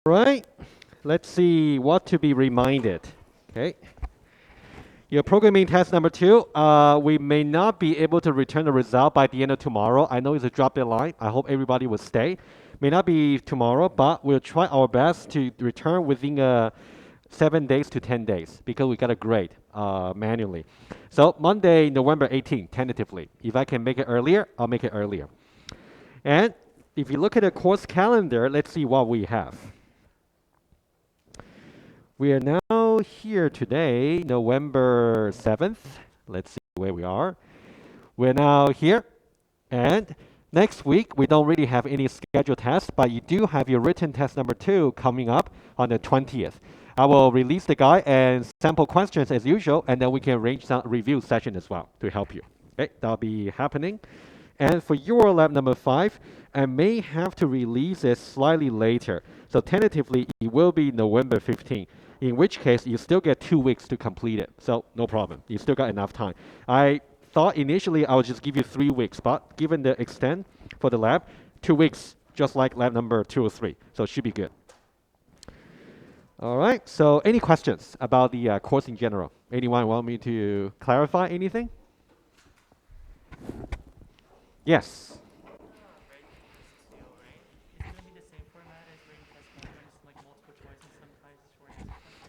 Right, let's see what to be reminded. Okay, your programming test number 2, we may not be able to return the result by the end of tomorrow. I know it's a drop deadline. I hope everybody will stay. May not be tomorrow, but we'll try our best to return within 7 days to 10 days because we got a grade manually. So Monday, November 18th, tentatively. If I can make it earlier, I'll make it earlier. And if you look at the course calendar, let's see what we have. We are now here today, November 7th. Let's see where we are. We're now here. And next week, we don't really have any scheduled tests, but you do have your written test number 2 coming up on the 20th. I will release the guide and sample questions as usual, and then we can arrange some review session as well to help you. Okay, that'll be happening. And for your lab number 5, I may have to release it slightly later. So tentatively, it will be November 15th. In which case, you still get 2 weeks to complete it. So no problem. You still got enough time. I thought initially I would just give you 3 weeks, but given the extent for the lab, 2 weeks, just like lab number 2 or 3. So it should be good. All right. So any questions about the course in general? Anyone want me to clarify anything? Yes.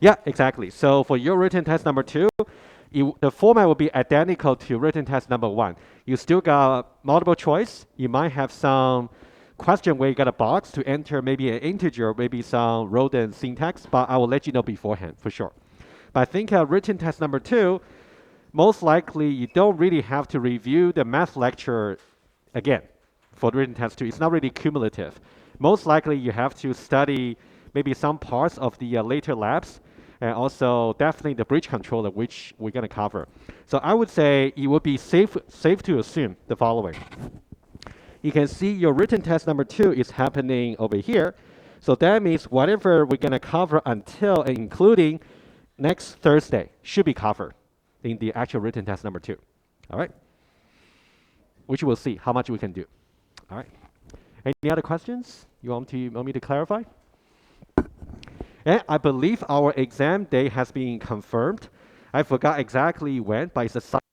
Yeah, exactly. So for your written test number 2, the format will be identical to written test number 1. You still got multiple choice. You might have some question where you got a box to enter maybe an integer, maybe some rodent syntax, but I will let you know beforehand for sure. But I think written test number 2, most likely you don't really have to review the math lecture again for the written test 2. It's not really cumulative. Most likely you have to study maybe some parts of the later labs, and also definitely the bridge controller, which we're going to cover. So I would say it would be safe to assume the following. You can see your written test number 2 is happening over here. So that means whatever we're going to cover until and including next Thursday should be covered in the actual written test number 2. All right? Which we'll see how much we can do. All right. Any other questions you want me to clarify? And I believe our exam day has been confirmed. I forgot exactly when, but it's a Sunday.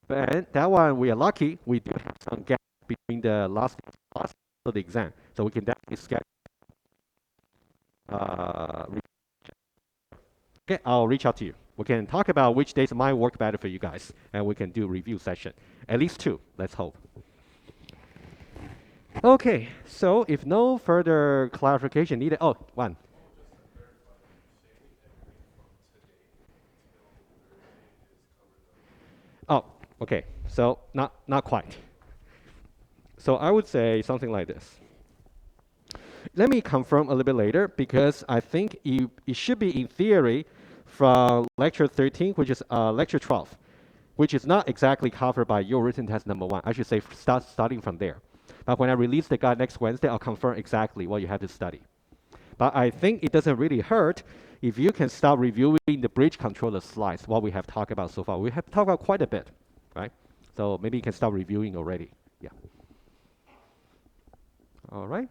And that one, we are lucky. We do have some gap between the last class of the exam. So we can definitely schedule. Okay, I'll reach out to you. We can talk about which days might work better for you guys. And we can do review session. At least 2, let's hope. Okay, so if no further clarification needed, oh, 1. Oh, okay. So not quite. So I would say something like this. Let me confirm a little bit later because I think it should be in theory from lecture 13, which is lecture 12, which is not exactly covered by your written test number 1. I should say starting from there. But when I release the guide next Wednesday, I'll confirm exactly what you have to study. But I think it doesn't really hurt if you can start reviewing the bridge controller slides, what we have talked about so far. We have talked about quite a bit, right? So maybe you can start reviewing already. Yeah. All right.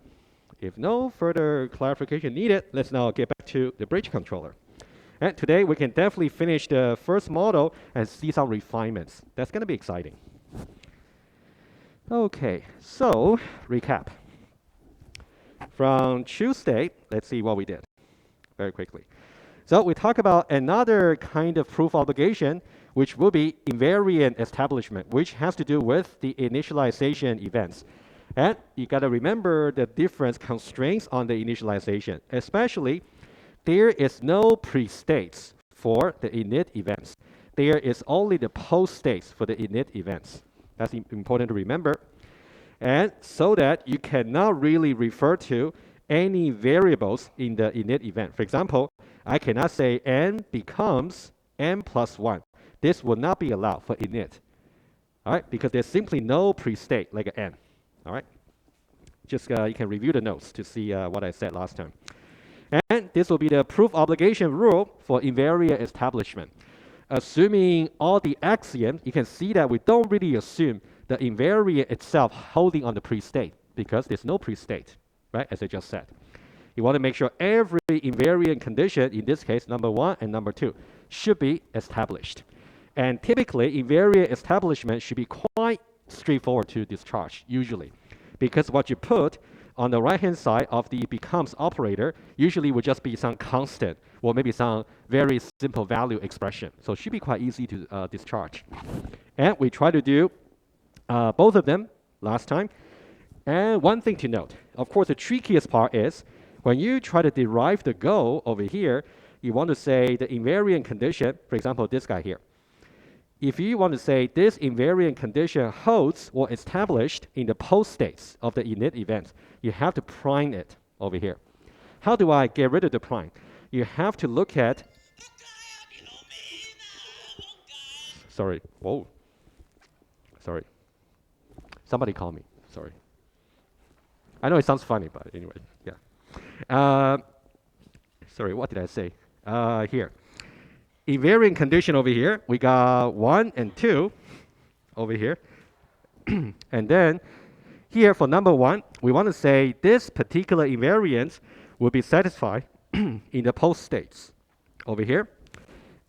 If no further clarification needed, let's now get back to the bridge controller. And today we can definitely finish the first model and see some refinements. That's going to be exciting. Okay, so recap. From Tuesday, let's see what we did very quickly. So we talk about another kind of proof obligation, which will be invariant establishment, which has to do with the initialization events. And you got to remember the different constraints on the initialization, especially there is no pre-states for the init events. There is only the post-states for the init events. That's important to remember. And so that you cannot really refer to any variables in the init event. For example, I cannot say n becomes n plus 1. This will not be allowed for init. All right, because there's simply no pre-state like an n. All right, just you can review the notes to see what I said last time. And this will be the proof obligation rule for invariant establishment. Assuming all the axioms, you can see that we don't really assume the invariant itself holding on the pre-state because there's no pre-state, right, as I just said. You want to make sure every invariant condition, in this case, number 1 and number 2, should be established. And typically, invariant establishment should be quite straightforward to discharge, usually. Because what you put on the right-hand side of the becomes operator usually would just be some constant or maybe some very simple value expression. So it should be quite easy to discharge. And we try to do both of them last time. And one thing to note, of course, the trickiest part is when you try to derive the goal over here, you want to say the invariant condition, for example, this guy here. If you want to say this invariant condition holds or established in the post states of the init event, you have to prime it over here. How do I get rid of the prime? You have to look at... Sorry. Whoa. Sorry. Somebody call me. Sorry. I know it sounds funny, but anyway, yeah. Sorry, what did I say? Here. Invariant condition over here, we got 1 and 2 over here. And then here for number 1, we want to say this particular invariant will be satisfied in the post states over here.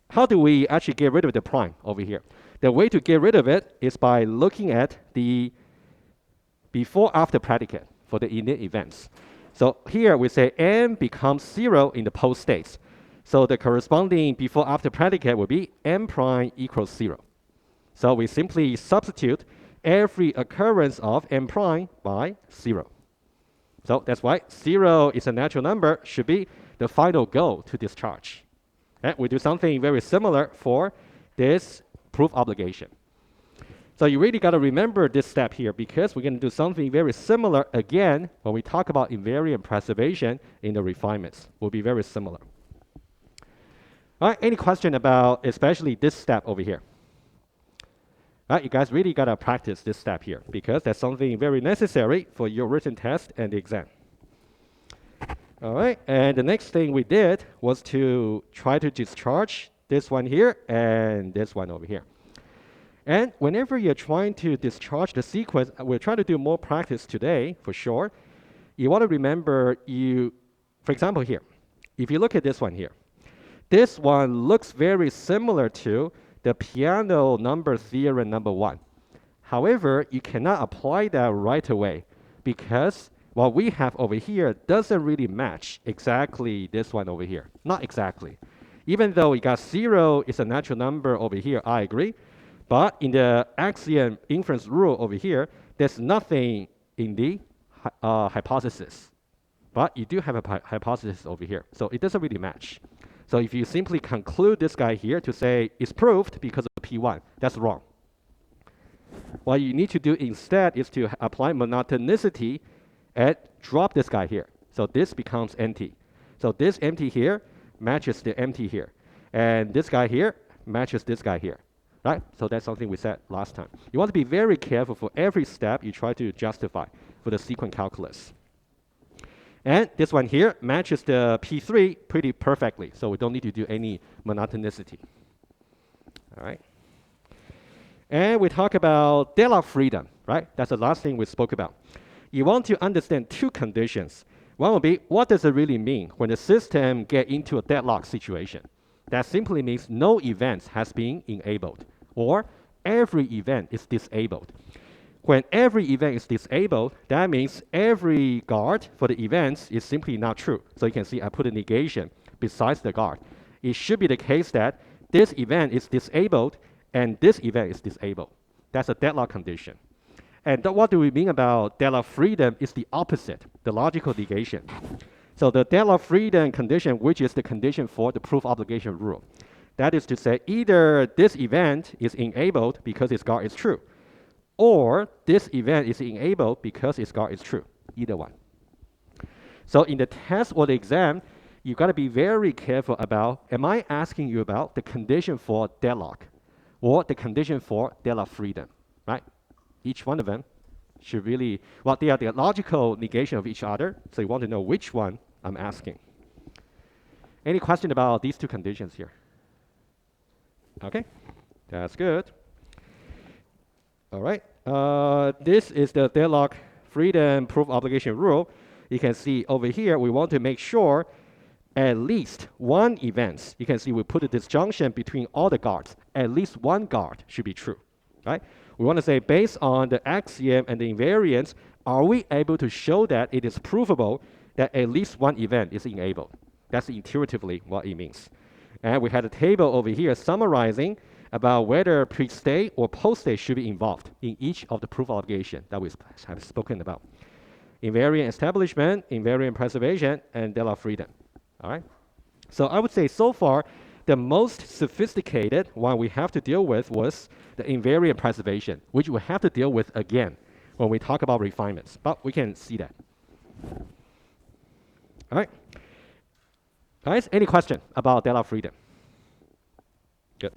How do we actually get rid of the prime over here? The way to get rid of it is by looking at the before-after predicate for the init events. So here we say m becomes 0 in the post states. So the corresponding before-after predicate will be m prime equals 0. So we simply substitute every occurrence of m prime by 0. So that's why 0 is a natural number, should be the final goal to discharge. And we do something very similar for this proof obligation. So you really got to remember this step here because we're going to do something very similar again when we talk about invariant preservation in the refinements. Will be very similar. All right, any question about especially this step over here? All right, you guys really got to practice this step here because that's something very necessary for your written test and the exam. All right, and the next thing we did was to try to discharge this one here and this one over here. And whenever you're trying to discharge the sequence, we're trying to do more practice today for sure. You want to remember for example here, if you look at this one here, this one looks very similar to the piano number theorem number 1. However, you cannot apply that right away because what we have over here doesn't really match exactly this one over here. Not exactly. Even though we got 0 is a natural number over here, I agree. But in the axiom inference rule over here, there's nothing in the hypothesis. But you do have a hypothesis over here. So it doesn't really match. So if you simply conclude this guy here to say it's proved because of P1, that's wrong. What you need to do instead is to apply monotonicity and drop this guy here. So this becomes empty. So this empty here matches the empty here. And this guy here matches this guy here. Right? So that's something we said last time. You want to be very careful for every step you try to justify for the sequent calculus. And this one here matches the P3 pretty perfectly, so we don't need to do any monotonicity. All right. And we talk about deadlock freedom, right? That's the last thing we spoke about. You want to understand two conditions. One will be, what does it really mean when the system gets into a deadlock situation? That simply means no event has been enabled, or every event is disabled. When every event is disabled, that means every guard for the events is simply not true. So you can see I put a negation besides the guard. It should be the case that this event is disabled and this event is disabled. That's a deadlock condition. And what do we mean about deadlock freedom is the opposite, the logical negation. So the deadlock freedom condition, which is the condition for the proof obligation rule. That is to say, either this event is enabled because its guard is true, or this event is enabled because its guard is true, either one. So in the test or the exam, you got to be very careful about, am I asking you about the condition for deadlock or the condition for deadlock freedom, right? Each one of them should really, well, they are the logical negation of each other, so you want to know which one I'm asking. Any question about these two conditions here? Okay, that's good. All right, this is the deadlock freedom proof obligation rule. you can see over here, we want to make sure at least one event. You can see we put a disjunction between all the guards. At least one guard should be true, right? We want to say based on the axiom and the invariance, are we able to show that it is provable that at least one event is enabled? That's intuitively what it means. And we had a table over here summarizing about whether pre-state or post-state should be involved in each of the proof obligation that we have spoken about. Invariant establishment, invariant preservation, and DLF freedom. All right. So I would say so far, the most sophisticated one we have to deal with was the invariant preservation, which we have to deal with again when we talk about refinements. But we can see that. All right. Guys, any question about DLF freedom? Good.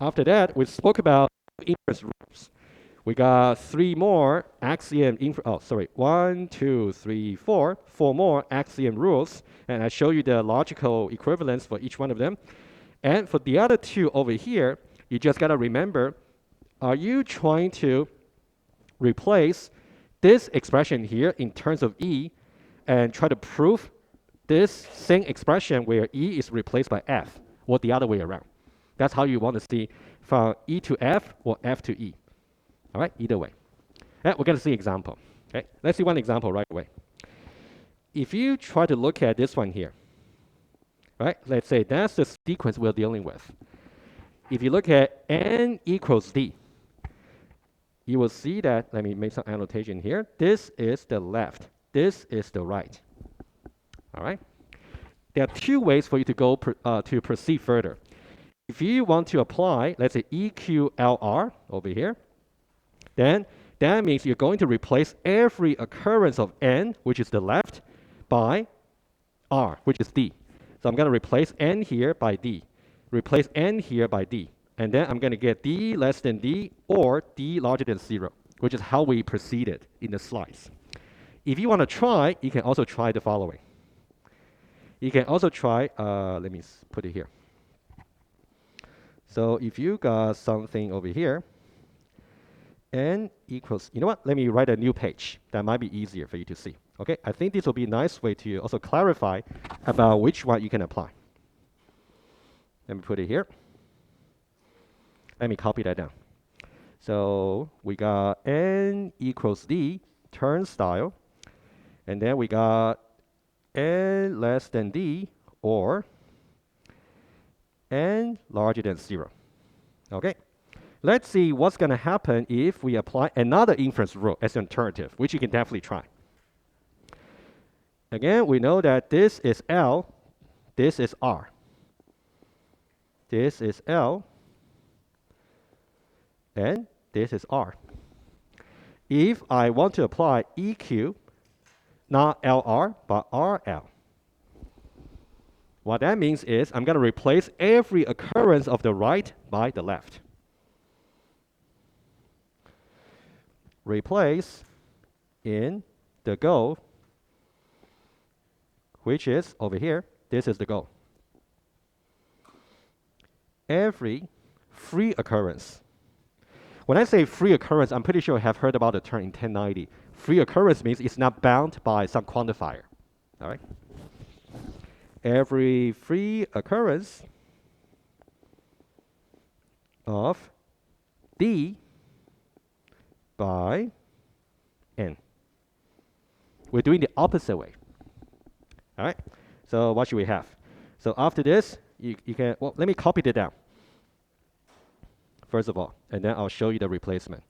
After that, we spoke about inference rules. We got three more axiom, one, two, three, four more axiom rules. And I show you the logical equivalence for each one of them. And for the other two over here, you just got to remember, are you trying to replace this expression here in terms of E and try to prove this same expression where E is replaced by F, or the other way around? That's how you want to see from E to F or F to E. All right, either way. And we're going to see example. Okay, let's see one example right away. If you try to look at this one here, right, let's say that's the sequence we're dealing with. If you look at n equals d, you will see that, let me make some annotation here. This is the left. This is the right. All right. There are two ways for you to go to proceed further. If you want to apply, let's say EQLR over here, then that means you're going to replace every occurrence of n, which is the left, by r, which is d. So I'm going to replace n here by d, replace n here by d, and then I'm going to get d less than d or d larger than 0, which is how we proceeded in the slides. If you want to try, you can also try the following. You can also try, let me put it here. So if you got something over here, n equals, you know what? Let me write a new page. That might be easier for you to see. Okay, I think this will be a nice way to also clarify about which one you can apply. Let me put it here. Let me copy that down. So we got n equals d, turnstile, and then we got n less than d or n larger than 0. Okay. Let's see what's going to happen if we apply another inference rule as an alternative, which you can definitely try. Again, we know that this is L, this is R. This is L, and this is R. If I want to apply EQ, not LR, but RL, what that means is I'm going to replace every occurrence of the right by the left. Replace in the goal, which is over here. This is the goal. Every free occurrence. When I say free occurrence, I'm pretty sure you have heard about the term in 1090. Free occurrence means it's not bound by some quantifier. All right. Every free occurrence of D by n. We're doing the opposite way. All right. So what should we have? So after this, you can, well, let me copy it down. First of all, and then I'll show you the replacement.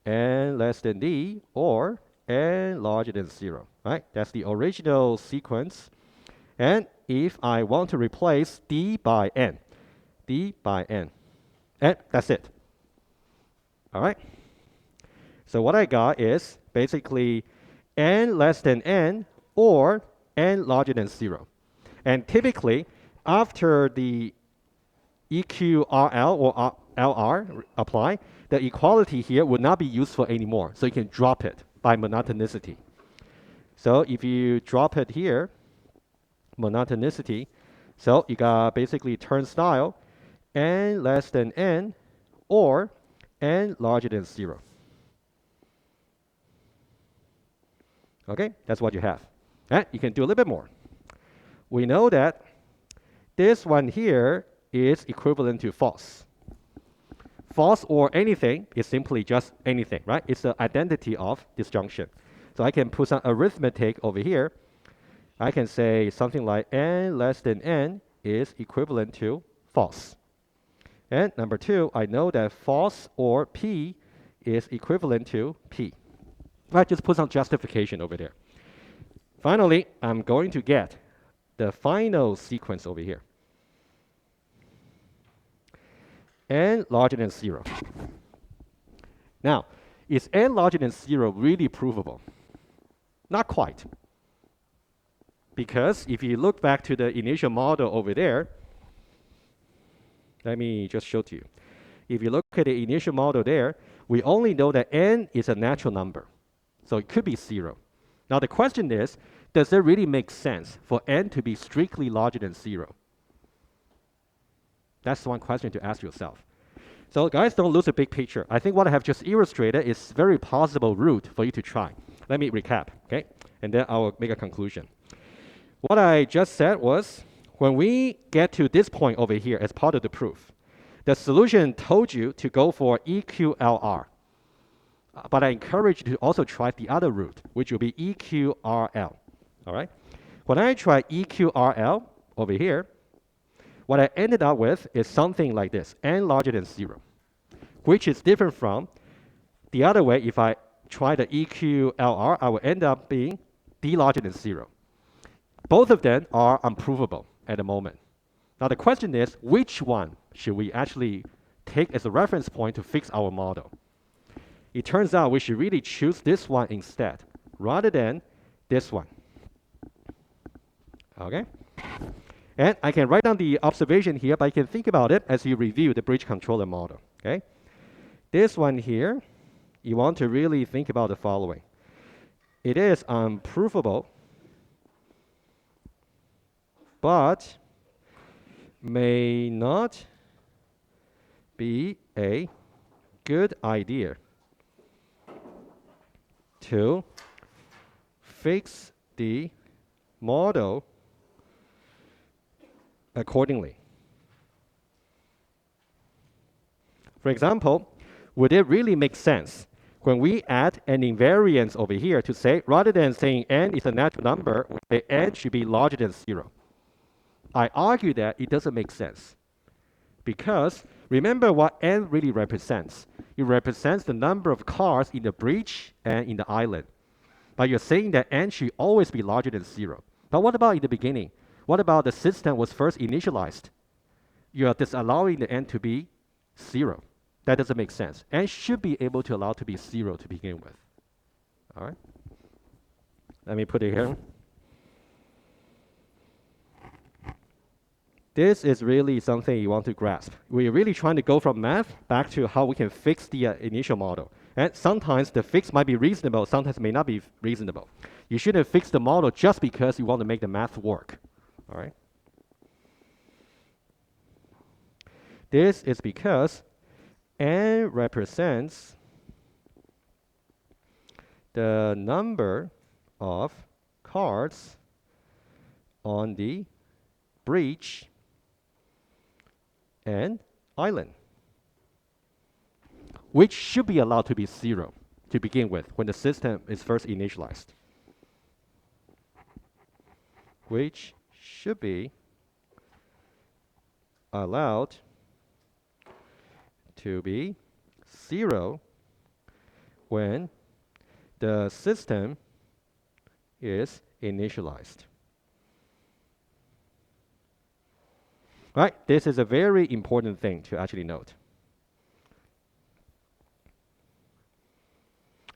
N less than d or n larger than 0. Right? That's the original sequence. And if I want to replace d by n, and that's it. All right. So what I got is basically n less than n or n larger than 0. And typically, after the EQRL or LR apply, the equality here would not be useful anymore. So you can drop it by monotonicity. So if you drop it here, monotonicity, so you got basically turnstile n less than n or n larger than 0. Okay, that's what you have. And you can do a little bit more. We know that this one here is equivalent to false. False or anything is simply just anything, right? It's the identity of disjunction. So I can put some arithmetic over here. I can say something like n less than n is equivalent to false. And number two, I know that false or p is equivalent to p. I just put some justification over there. Finally, I'm going to get the final sequence over here. N larger than 0. Now, is n larger than 0 really provable? Not quite. Because if you look back to the initial model over there, let me just show to you. If you look at the initial model there, we only know that n is a natural number. So it could be 0. Now the question is, does it really make sense for n to be strictly larger than 0? That's one question to ask yourself. So guys, don't lose the big picture. I think what I have just illustrated is very possible route for you to try. Let me recap, okay? And then I will make a conclusion. What I just said was, when we get to this point over here as part of the proof, the solution told you to go for EQLR. But I encourage you to also try the other route, which will be EQRL. All right? When I try EQRL over here, what I ended up with is something like this, n larger than 0, which is different from the other way. If I try the EQLR, I will end up being d larger than 0. Both of them are unprovable at the moment. Now the question is, which one should we actually take as a reference point to fix our model? It turns out we should really choose this one instead, rather than this one. Okay? And I can write down the observation here, but you can think about it as you review the bridge controller model. Okay? This one here, you want to really think about the following. It is unprovable, but may not be a good idea to fix the model accordingly. For example, would it really make sense when we add an invariance over here to say, rather than saying n is a natural number, we say n should be larger than 0? I argue that it doesn't make sense. Because remember what n really represents. It represents the number of cars in the bridge and in the island. But you're saying that n should always be larger than 0. But what about in the beginning? What about the system was first initialized? You are disallowing the n to be 0. That doesn't make sense. N should be able to allow to be 0 to begin with. All right? Let me put it here. This is really something you want to grasp. We're really trying to go from math back to how we can fix the initial model. And sometimes the fix might be reasonable, sometimes may not be reasonable. You shouldn't fix the model just because you want to make the math work. All right? This is because n represents the number of cars on the bridge and island, which should be allowed to be 0 to begin with when the system is first initialized. Which should be allowed to be 0 when the system is initialized. Right? This is a very important thing to actually note.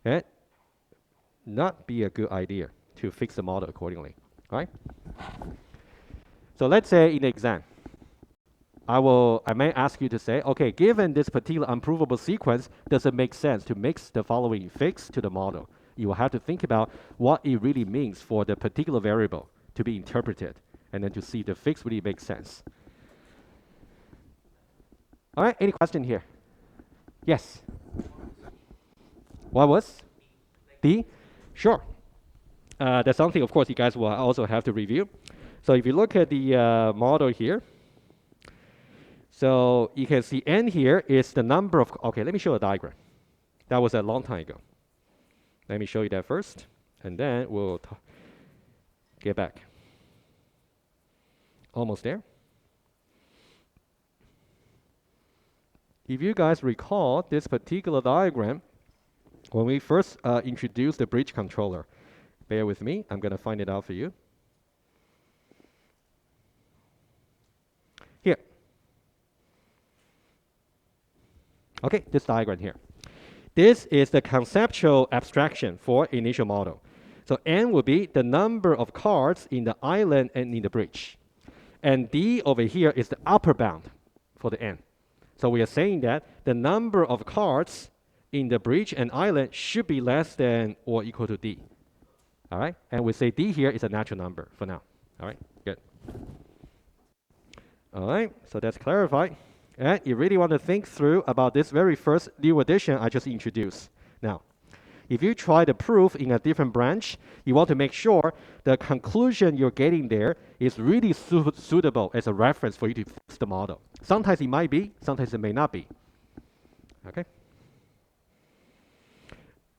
And not be a good idea to fix the model accordingly. Right? So let's say in the exam, I may ask you to say, okay, given this particular unprovable sequence, does it make sense to mix the following fix to the model? You will have to think about what it really means for the particular variable to be interpreted, and then to see if the fix really makes sense. All right, any question here? Yes. What was? D? Sure. that's something, of course, you guys will also have to review. So if you look at the model here, so you can see n here is the number of, okay, let me show a diagram. That was a long time ago. Let me show you that first, and then we'll get back. Almost there. If you guys recall this particular diagram, when we first introduced the bridge controller, bear with me, I'm going to find it out for you. Here. Okay, this diagram here. This is the conceptual abstraction for initial model. So n will be the number of cards in the island and in the bridge. And d over here is the upper bound for the n. So we are saying that the number of cards in the bridge and island should be less than or equal to d. All right? And we say d here is a natural number for now. All right? Good. All right, so that's clarified. And you really want to think through about this very first new addition I just introduced. Now, if you try the proof in a different branch, you want to make sure the conclusion you're getting there is really suitable as a reference for you to fix the model. Sometimes it might be, sometimes it may not be. Okay?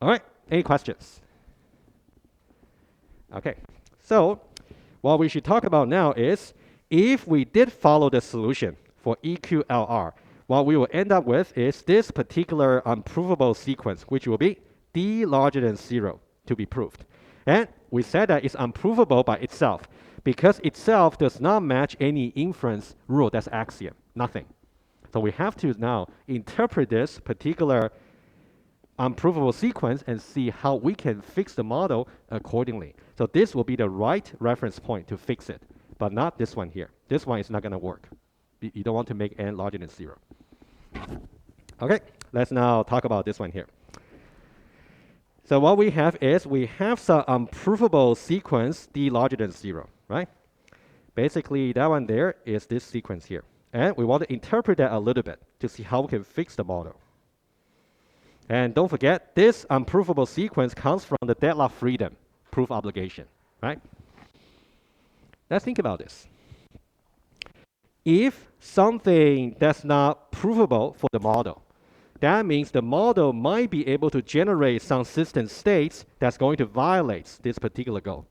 All right, any questions? Okay, so what we should talk about now is if we did follow the solution for EQLR, what we will end up with is this particular unprovable sequence, which will be d larger than 0 to be proved. And we said that it's unprovable by itself because itself does not match any inference rule, that's axiom, nothing. So we have to now interpret this particular unprovable sequence and see how we can fix the model accordingly. So this will be the right reference point to fix it, but not this one here. This one is not going to work. You don't want to make n larger than 0. Okay, let's now talk about this one here. So what we have is we have some unprovable sequence d larger than 0, right? Basically, that one there is this sequence here. And we want to interpret that a little bit to see how we can fix the model. And don't forget, this unprovable sequence comes from the deadlock freedom proof obligation, right? Let's think about this. If something that's not provable for the model, that means the model might be able to generate some system states that's going to violate this particular goal.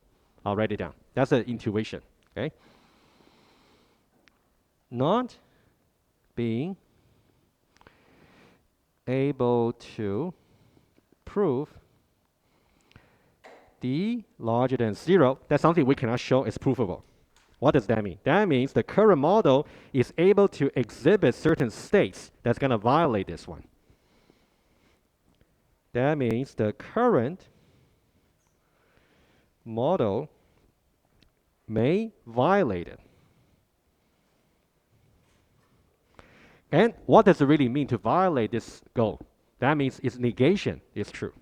I'll write it down. That's an intuition, okay? Not being able to prove d larger than 0, that's something we cannot show is provable. What does that mean? That means the current model is able to exhibit certain states that's going to violate this one. That means the current model may violate it. And what does it really mean to violate this goal? That means its negation is true.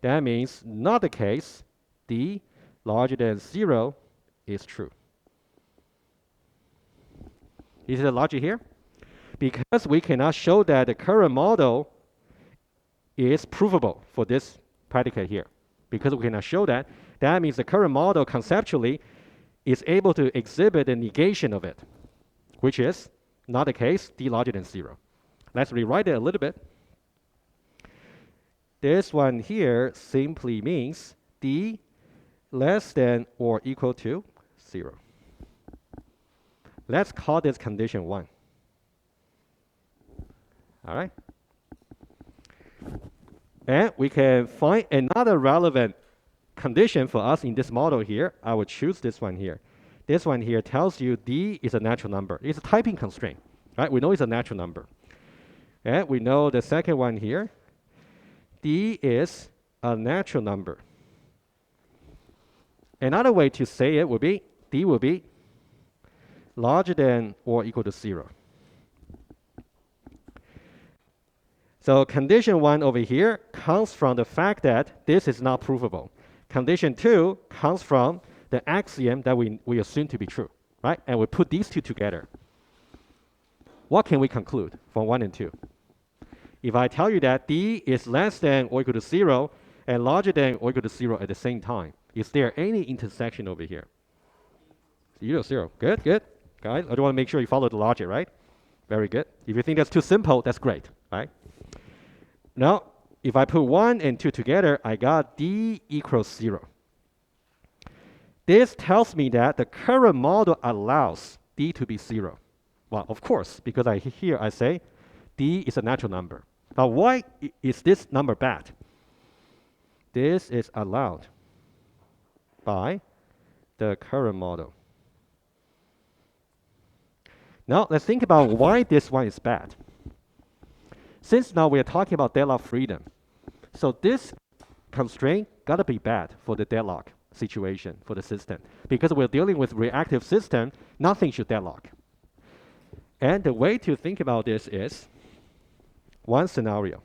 That means not the case, d larger than 0 is true. You see the logic here? Because we cannot show that the current model is provable for this predicate here. Because we cannot show that, that means the current model conceptually is able to exhibit the negation of it, which is not the case, d larger than 0. Let's rewrite it a little bit. This one here simply means d less than or equal to 0. Let's call this condition 1. All right? And we can find another relevant condition for us in this model here. I will choose this one here. This one here tells you d is a natural number. It's a typing constraint, right? We know it's a natural number. And we know the second one here, d is a natural number. Another way to say it would be d will be larger than or equal to 0. So condition 1 over here comes from the fact that this is not provable. Condition 2 comes from the axiom that we assume to be true, right? And we put these two together. What can we conclude from 1 and 2? If I tell you that d is less than or equal to 0 and larger than or equal to 0 at the same time, Is there any intersection over here? 0, 0. Good, good. Guys, I do want to make sure you follow the logic, right? Very good. If you think that's too simple, that's great, right? Now, if I put 1 and 2 together, I got D equals 0. This tells me that the current model allows D to be 0. Well, of course, because here I say D is a natural number. Now, why is this number bad? This is allowed by the current model. Now, let's think about why this one is bad. Since now we are talking about deadlock freedom, so this constraint gotta be bad for the deadlock situation for the system. Because we're dealing with reactive system, nothing should deadlock. And the way to think about this is one scenario.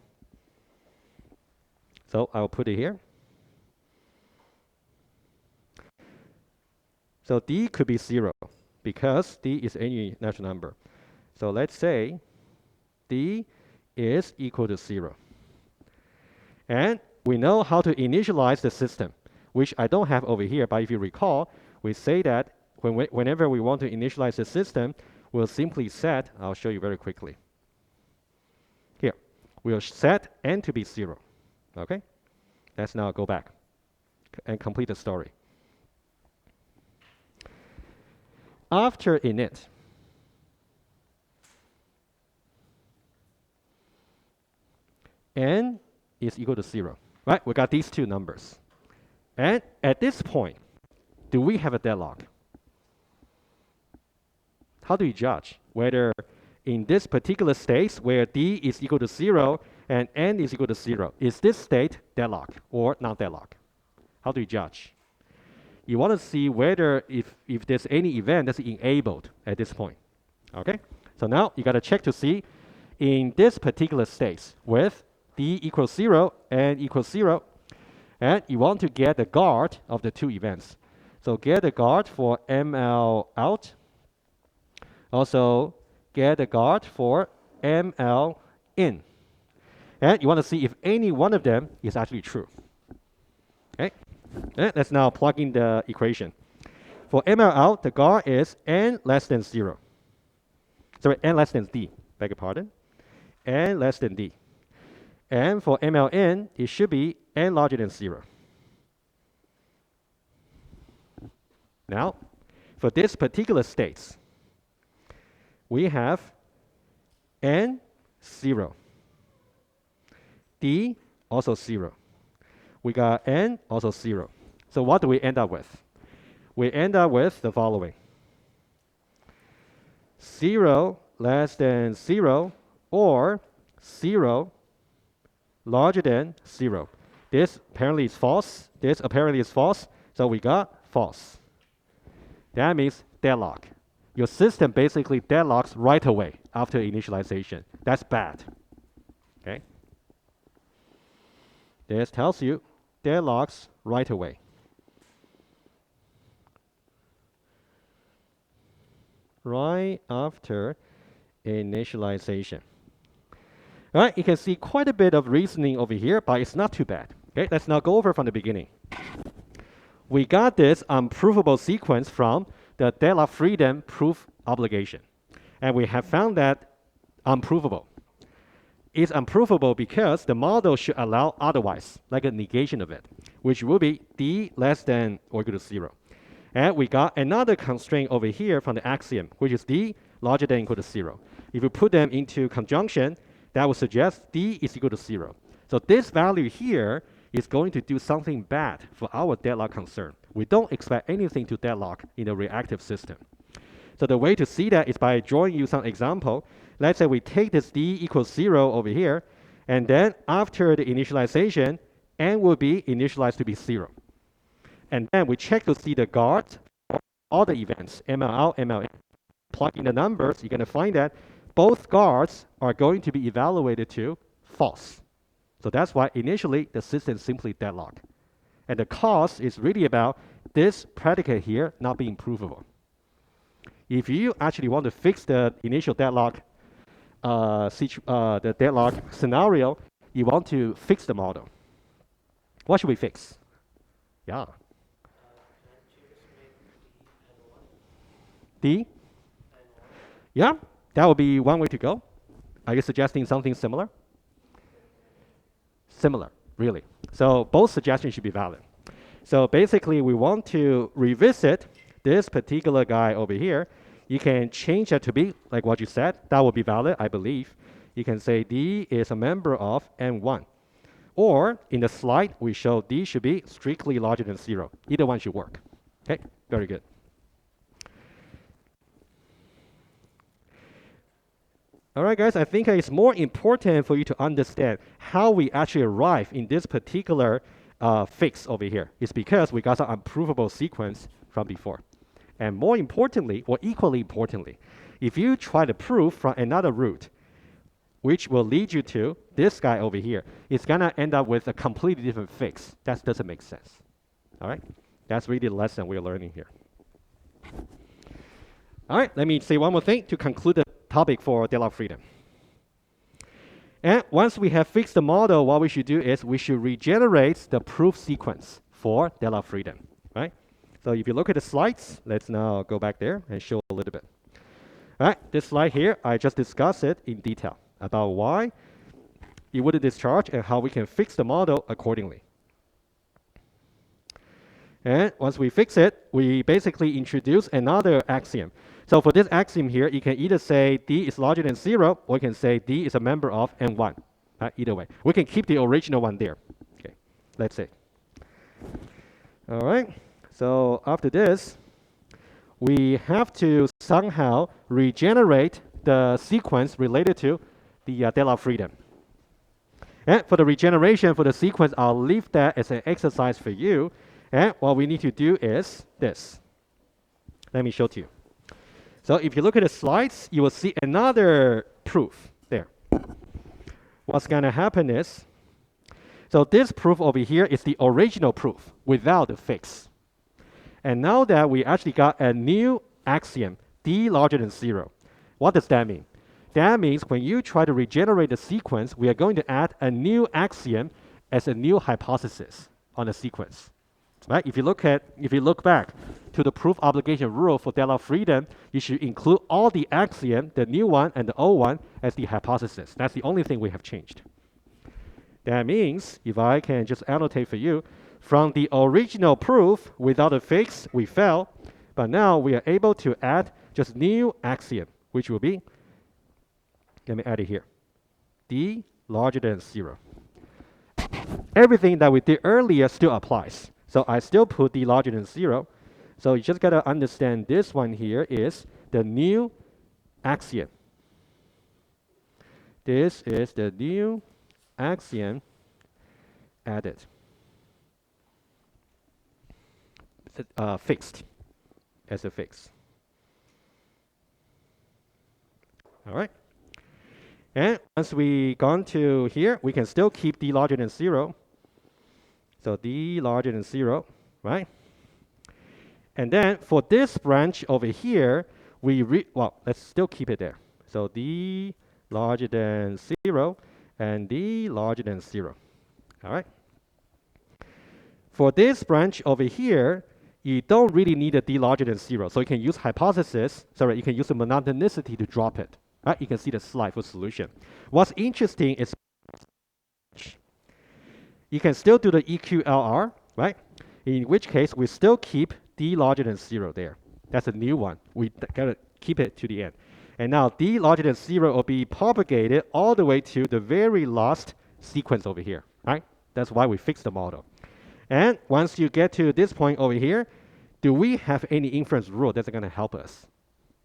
So I'll put it here. So D could be 0 because D is any natural number. So let's say D is equal to 0. And we know how to initialize the system, which I don't have over here, but if you recall, we say that whenever we want to initialize the system, we'll simply set, I'll show you very quickly. Here, we'll set n to be 0, okay? Let's now go back and complete the story. After init, n is equal to 0, right? We got these two numbers. And at this point, do we have a deadlock? How do you judge whether in this particular state where D is equal to 0 and n is equal to 0, is this state deadlock or non-deadlock? How do you judge? You want to see whether if there's any event that's enabled at this point. Okay? So now you got to check to see in this particular state with D equals 0 and equals 0, and you want to get the guard of the two events. So get the guard for ML out. Also get the guard for ML in. And you want to see if any one of them is actually true. Okay? And let's now plug in the equation. For ML out, the guard is n less than 0. Sorry, n less than D. Beg your pardon. N less than D. And for ML in, it should be n larger than 0. Now, for this particular state, we have n 0. D also 0. We got n also 0. So what do we end up with? We end up with the following. 0 less than 0 or 0 larger than 0. This apparently is false. This apparently is false. So we got false. That means deadlock. Your system basically deadlocks right away after initialization. That's bad. Okay? This tells you deadlocks right away. Right after initialization. All right, you can see quite a bit of reasoning over here, but it's not too bad. Okay, let's now go over from the beginning. We got this unprovable sequence from the deadlock freedom proof obligation. And we have found that unprovable. It's unprovable because the model should allow otherwise, like a negation of it, which will be D less than or equal to 0. And we got another constraint over here from the axiom, which is D larger than or equal to 0. If you put them into conjunction, that would suggest D is equal to 0. So this value here is going to do something bad for our deadlock concern. We don't expect anything to deadlock in a reactive system. So the way to see that is by drawing you some example. Let's say we take this D equals 0 over here, and then after the initialization, n will be initialized to be 0. And then we check to see the guards for all the events, ML out, ML in. Plug in the numbers, you're going to find that both guards are going to be evaluated to false. So that's why initially the system simply deadlocked. And the cause is really about this predicate here not being provable. If you actually want to fix the initial deadlock, the deadlock scenario, you want to fix the model. What should we fix? Yeah, D? Yeah, that would be one way to go. Are you suggesting something similar? Similar, really. So both suggestions should be valid. So basically, we want to revisit this particular guy over here. You can change that to be like what you said. That would be valid, I believe. You can say D is a member of N1. Or in the slide, we show D should be strictly larger than 0. Either one should work. Okay, very good. All right, guys, I think it's more important for you to understand how we actually arrive in this particular fix over here. It's because we got some unprovable sequence from before. And more importantly, or equally importantly, if you try to prove from another route, which will lead you to this guy over here, it's going to end up with a completely different fix. That doesn't make sense. All right? That's really the lesson we're learning here. All right, let me say one more thing to conclude the topic for DLF freedom. And once we have fixed the model, what we should do is we should regenerate the proof sequence for DLF freedom, right? So if you look at the slides, let's now go back there and show a little bit. All right, this slide here, I just discussed it in detail about why it would discharge and how we can fix the model accordingly. And once we fix it, we basically introduce another axiom. So for this axiom here, you can either say D is larger than 0, or you can say D is a member of N1. Either way. We can keep the original one there. Okay, let's see. All right, so after this, we have to somehow regenerate the sequence related to the DLF freedom. And for the regeneration for the sequence, I'll leave that as an exercise for you. And what we need to do is this. Let me show to you. So if you look at the slides, you will see another proof there. What's going to happen is, so this proof over here is the original proof without the fix. And now that we actually got a new axiom, D larger than 0. What does that mean? That means when you try to regenerate the sequence, we are going to add a new axiom as a new hypothesis on the sequence. Right? If you look back to the proof obligation rule for DLF freedom, you should include all the axiom, the new one and the old one, as the hypothesis. That's the only thing we have changed. That means, if I can just annotate for you, from the original proof without a fix, we fail. But now we are able to add just new axiom, which will be, let me add it here, D larger than 0. Everything that we did earlier still applies. So I still put D larger than 0. So you just got to understand this one here is the new axiom. This is the new axiom added. Fixed as a fix. All right. And once we gone to here, we can still keep D larger than 0. So D larger than 0, right? And then for this branch over here, let's still keep it there. So D larger than 0 and D larger than 0. All right? For this branch over here, you don't really need a D larger than 0. So you can use you can use the monotonicity to drop it. Right? You can see the slide for solution. What's interesting is you can still do the EQLR, right? In which case, we still keep D larger than 0 there. That's a new one. We got to keep it to the end. And now D larger than 0 will be propagated all the way to the very last sequence over here, right? That's why we fixed the model. And once you get to this point over here, do we have any inference rule that's going to help us?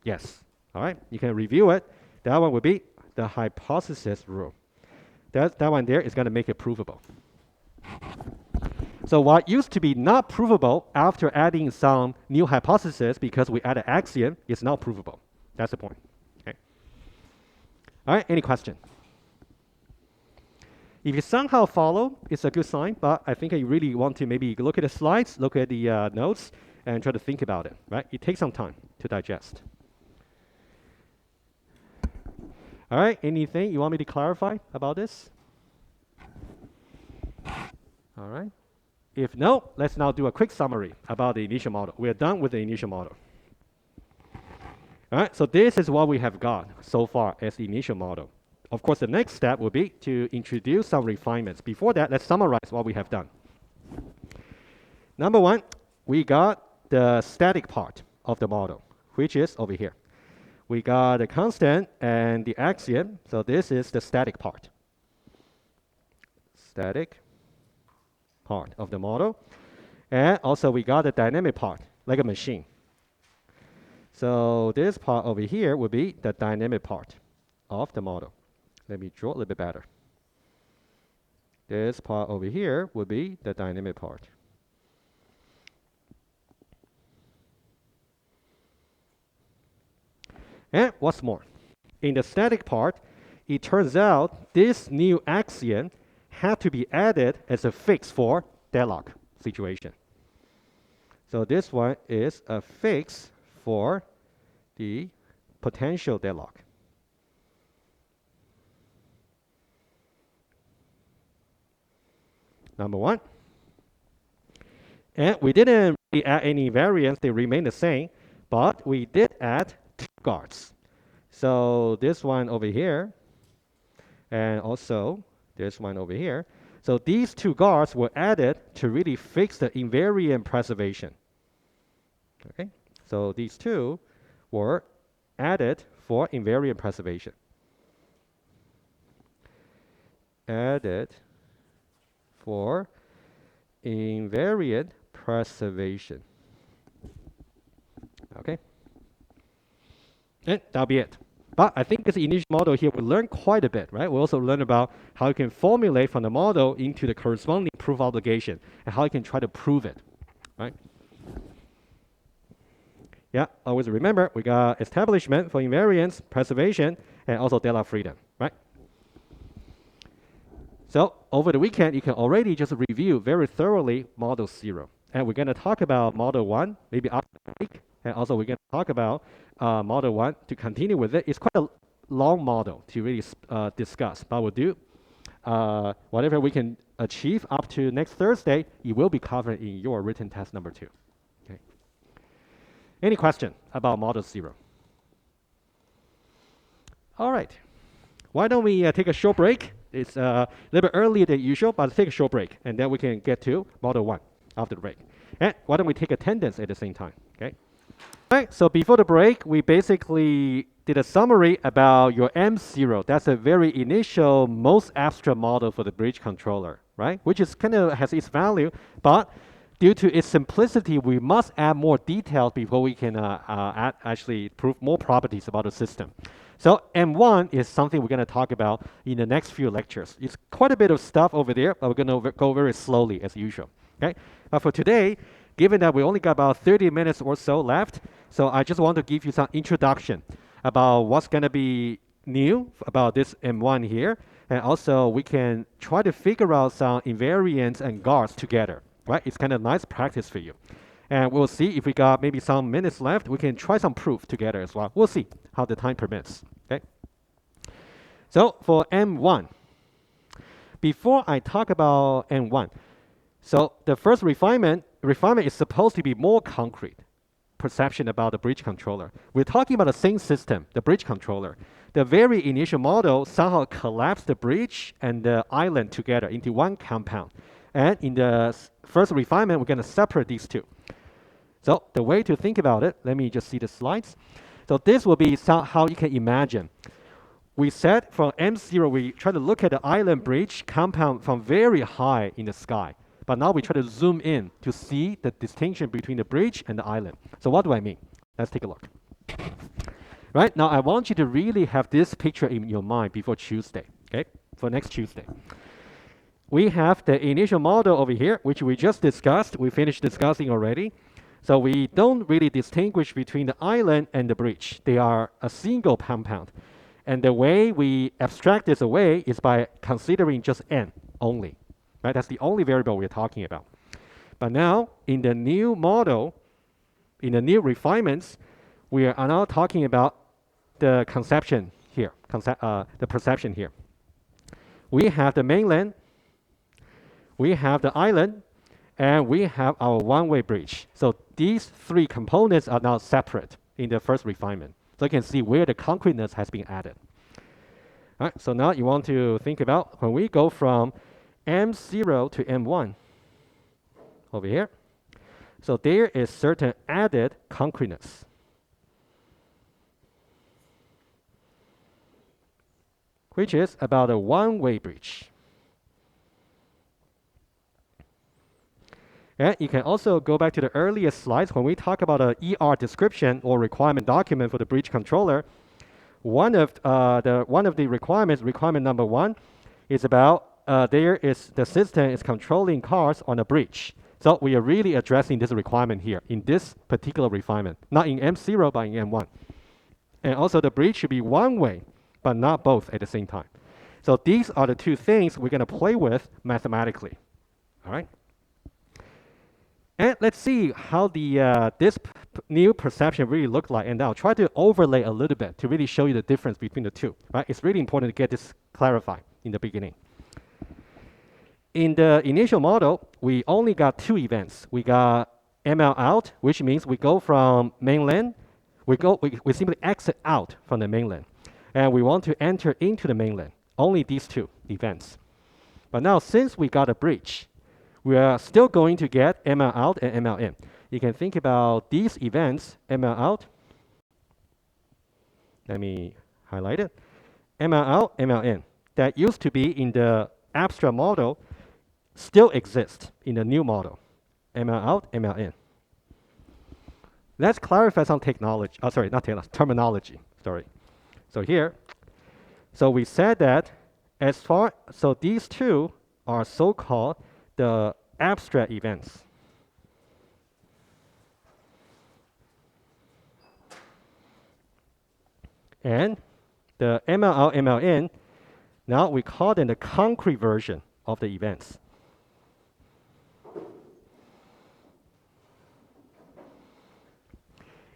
Yes. All right, you can review it. That one would be the hypothesis rule. That one there is going to make it provable. So what used to be not provable after adding some new hypothesis because we added axiom is now provable. That's the point. Okay. All right, any question? If you somehow follow, it's a good sign, but I think you really want to maybe look at the slides, look at the notes, and try to think about it, right? It takes some time to digest. All right, anything you want me to clarify about this? All right. If no, let's now do a quick summary about the initial model. We are done with the initial model. All right, so this is what we have got so far as the initial model. Of course, the next step will be to introduce some refinements. Before that, let's summarize what we have done. Number one, we got the static part of the model, which is over here. We got the constant and the axiom, so this is the static part. Static part of the model. And also we got the dynamic part, like a machine. So this part over here would be the dynamic part of the model. Let me draw a little bit better. This part over here would be the dynamic part. And what's more, in the static part, it turns out this new axiom had to be added as a fix for deadlock situation. So this one is a fix for the potential deadlock. Number one. And we didn't really add any variance, they remain the same, but we did add two guards. So this one over here, and also this one over here. So these two guards were added to really fix the invariant preservation. Okay, so these two were added for invariant preservation. Added for invariant preservation. Okay, and that'll be it. But I think this initial model here, we learned quite a bit, right? We also learned about how you can formulate from the model into the corresponding proof obligation and how you can try to prove it, right? Yeah, always remember, we got establishment for invariance, preservation, and also deadlock freedom, right? So over the weekend, you can already just review very thoroughly model 0. And we're going to talk about model 1, maybe after the week. And also we're going to talk about model 1 to continue with it. It's quite a long model to really discuss, but we'll do whatever we can achieve up to next Thursday. It will be covered in your written test number 2. Okay. Any question about model 0? All right. Why don't we take a short break? It's a little bit earlier than usual, but take a short break, and then we can get to model 1 after the break. And why don't we take attendance at the same time? Okay. All right, so before the break, we basically did a summary about your M0. That's a very initial, most abstract model for the bridge controller, right? Which is kind of has its value, but due to its simplicity, we must add more details before we can actually prove more properties about the system. So M1 is something we're going to talk about in the next few lectures. It's quite a bit of stuff over there, but we're going to go very slowly as usual. Okay? But for today, given that we only got about 30 minutes or so left, so I just want to give you some introduction about what's going to be new about this M1 here. And also, we can try to figure out some invariants and guards together. Right? It's kind of nice practice for you. And we'll see if we got maybe some minutes left, we can try some proof together as well. We'll see how the time permits. Okay. So for M1, before I talk about M1, so the first refinement is supposed to be more concrete perception about the bridge controller. We're talking about the same system, the bridge controller. The very initial model somehow collapsed the bridge and the island together into one compound. And in the first refinement, we're going to separate these two. So the way to think about it, let me just see the slides. So this will be how you can imagine. We said from M0, we try to look at the island bridge compound from very high in the sky. But now we try to zoom in to see the distinction between the bridge and the island. So what do I mean? Let's take a look. Right, now I want you to really have this picture in your mind before Tuesday, okay? For next Tuesday. We have the initial model over here, which we just discussed. We finished discussing already. So we don't really distinguish between the island and the bridge. They are a single compound. And the way we abstract this away is by considering just n only. Right? That's the only variable we're talking about. But now, in the new model, in the new refinements, we are now talking about the conception here, the perception here. We have the mainland, we have the island, and we have our one-way bridge. So these three components are now separate in the first refinement. So you can see where the concreteness has been added. All right, so now you want to think about when we go from M0 to M1 over here. So there is certain added concreteness. Which is about a one-way bridge. And you can also go back to the earlier slides when we talk about an ER description or requirement document for the bridge controller. One of the requirements, requirement number 1, is about the system is controlling cars on a bridge. So we are really addressing this requirement here in this particular refinement, not in M0 but in M1. And also the bridge should be one way, but not both at the same time. So these are the two things we're going to play with mathematically. All right. And let's see how this new perception really looked like. And I'll try to overlay a little bit to really show you the difference between the two. Right? It's really important to get this clarified in the beginning. In the initial model, we only got 2 events. We got ML out, which means we go from mainland. We simply exit out from the mainland. And we want to enter into the mainland. Only these 2 events. But now, since we got a bridge, we are still going to get ML out and ML in. You can think about these events, ML out. Let me highlight it. ML out, ML in. That used to be in the abstract model, still exists in the new model. ML out, ML in. Let's clarify some technology. Oh, sorry, not technology, terminology. Sorry. So here, so we said that so these 2 are so-called the abstract events. And the ML out, ML in, now we call them the concrete version of the events.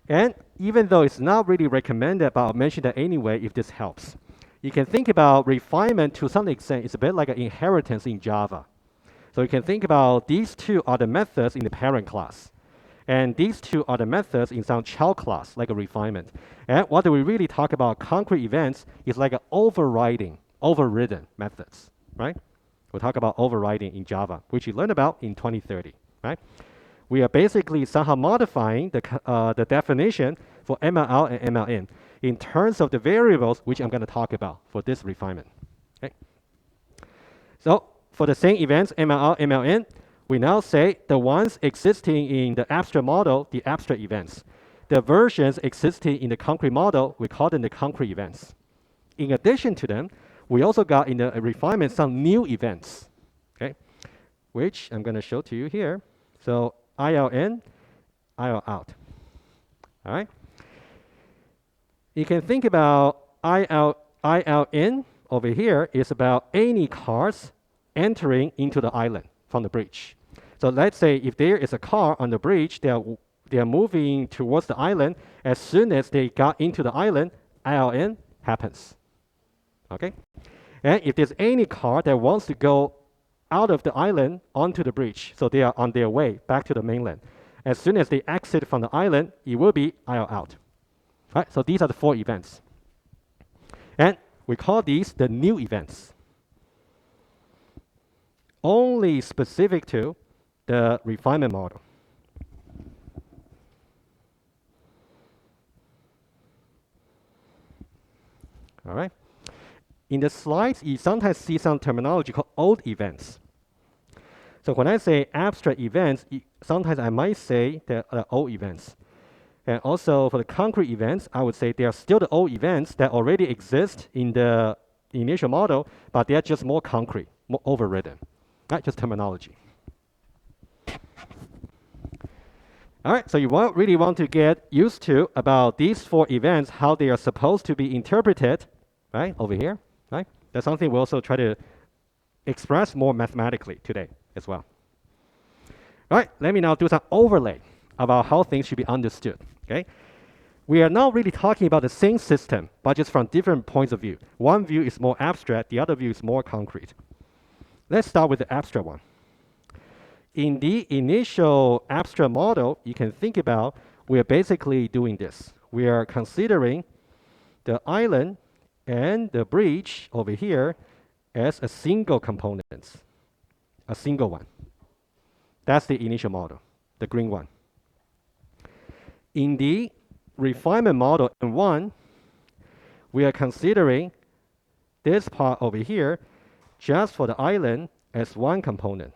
And even though it's not really recommended, but I'll mention that anyway if this helps. You can think about refinement to some extent. It's a bit like an inheritance in Java. So you can think about these 2 are the methods in the parent class. And these 2 are the methods in some child class, like a refinement. And what we really talk about concrete events is like an overridden methods, right? We'll talk about overriding in Java, which you learn about in 2030, right? We are basically somehow modifying the definition for ML out and ML in terms of the variables which I'm going to talk about for this refinement. Okay? So for the same events, ML out, ML in, we now say the ones existing in the abstract model, the abstract events. The versions existing in the concrete model, we call them the concrete events. In addition to them, we also got in the refinement some new events, okay, which I'm going to show to you here. So IL in, IL out. All right. You can think about IL in over here is about any cars entering into the island from the bridge. So let's say if there is a car on the bridge, they are moving towards the island. As soon as they got into the island, IL in happens. Okay. And if there's any car that wants to go out of the island onto the bridge, so they are on their way back to the mainland. As soon as they exit from the island, it will be IL out. All right, so these are the 4 events. And we call these the new events. Only specific to the refinement model. All right. In the slides, you sometimes see some terminology called old events. So when I say abstract events, sometimes I might say they're old events. And also for the concrete events, I would say they are still the old events that already exist in the initial model, but they are just more concrete, more overridden. Not just terminology. All right, so you really want to get used to about these 4 events, how they are supposed to be interpreted, right, over here, right? That's something we'll also try to express more mathematically today as well. All right, let me now do some overlay about how things should be understood, okay? We are now really talking about the same system, but just from different points of view. One view is more abstract, the other view is more concrete. Let's start with the abstract one. In the initial abstract model, you can think about we're basically doing this. We are considering the island and the bridge over here as a single component, a single one. That's the initial model, the green one. In the refinement model M1, we are considering this part over here just for the island as one component.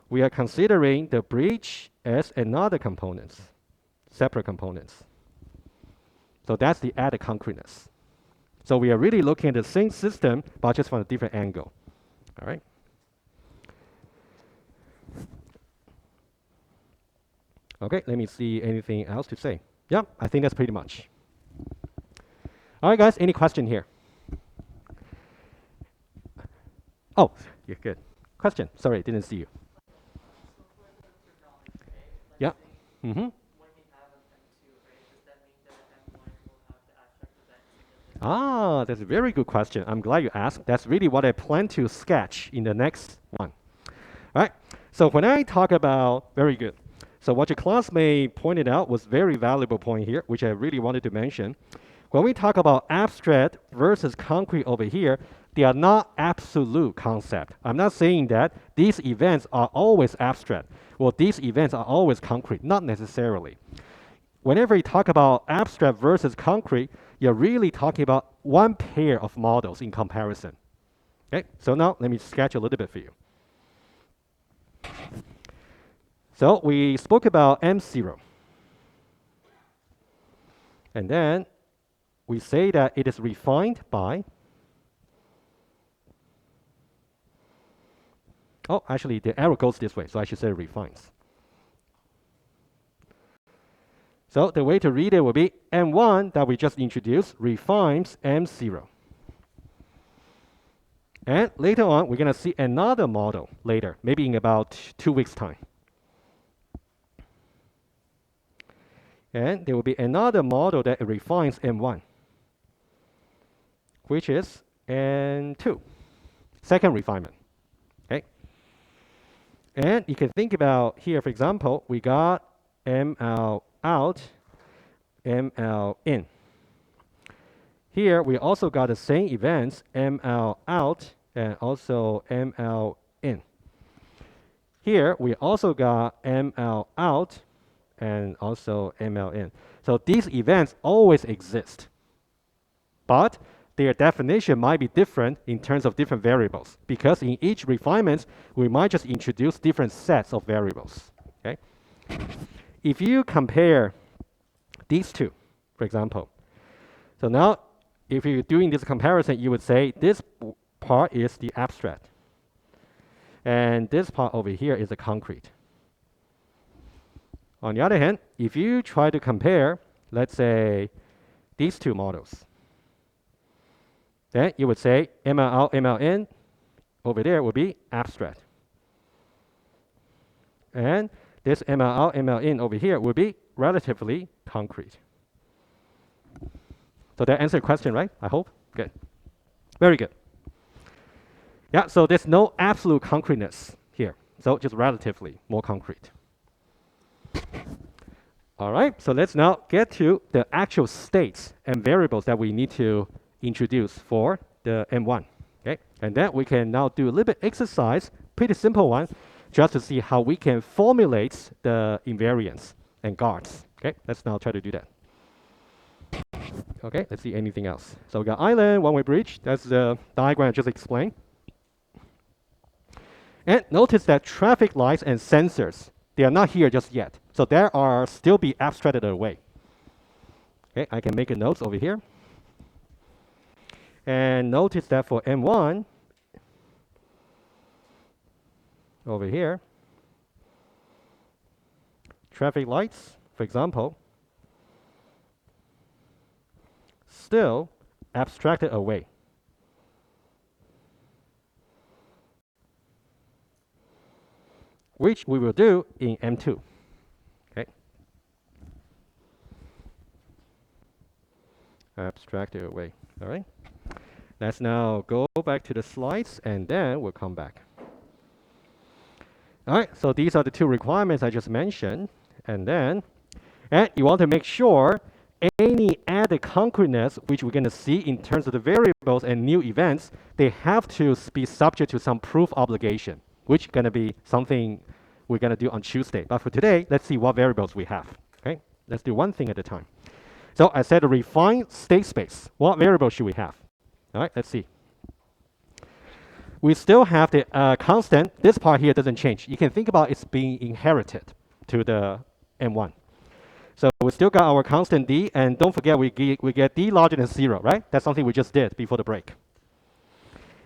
We are considering the bridge as another component, separate components. So that's the added concreteness. So we are really looking at the same system, but just from a different angle. All right. Okay, let me see anything else to say. Yeah, I think that's pretty much. All right, guys, any question here? Oh, you're good. Question. Sorry, didn't see you. Yeah. Mm-hmm. Ah, that's a very good question. I'm glad you asked. That's really what I plan to sketch in the next one. All right. So when I talk about, very good. So what your classmate pointed out was very valuable point here, which I really wanted to mention. When we talk about abstract versus concrete over here, they are not absolute concept. I'm not saying that these events are always abstract. Well, these events are always concrete, not necessarily. Whenever you talk about abstract versus concrete, you're really talking about one pair of models in comparison. Okay, so now let me sketch a little bit for you. So we spoke about M0. And then we say that it is refined by, oh, actually the arrow goes this way, so I should say refines. So the way to read it will be M1 that we just introduced refines M0. And later on, we're going to see another model later, maybe in about 2 weeks' time. And there will be another model that refines M1, which is N2, second refinement. Okay. And you can think about here, for example, we got ML out, ML in. Here, we also got the same events, ML out and also ML in. Here, we also got ML out and also ML in. So these events always exist, but their definition might be different in terms of different variables, because in each refinement, we might just introduce different sets of variables. Okay? If you compare these two, for example, so now if you're doing this comparison, you would say this part is the abstract, and this part over here is the concrete. On the other hand, if you try to compare, let's say, these two models, then you would say ML out, ML in, over there would be abstract. And this ML out, ML in over here would be relatively concrete. So that answered the question, right? I hope. Good. Very good. Yeah, so there's no absolute concreteness here. So just relatively more concrete. All right, so let's now get to the actual states and variables that we need to introduce for the M1. Okay, and then we can now do a little bit exercise, pretty simple one, just to see how we can formulate the invariants and guards. Okay, let's now try to do that. Okay, let's see anything else. So we got island, one-way bridge. That's the diagram I just explained. And notice that traffic lights and sensors, they are not here just yet. So there are still be abstracted away. Okay, I can make a note over here. And notice that for M1, over here, traffic lights, for example, still abstracted away. Which we will do in M2. Okay. Abstracted away. All right. Let's now go back to the slides and then we'll come back. All right, so these are the two requirements I just mentioned. And you want to make sure any added concreteness, which we're going to see in terms of the variables and new events, they have to be subject to some proof obligation, which is going to be something we're going to do on Tuesday. But for today, let's see what variables we have. Okay, let's do one thing at a time. So I said a refined state space. What variable should we have? All right, let's see. We still have the constant. This part here doesn't change. You can think about it's being inherited to the M1. So we still got our constant D, and don't forget we get D larger than 0, right? That's something we just did before the break.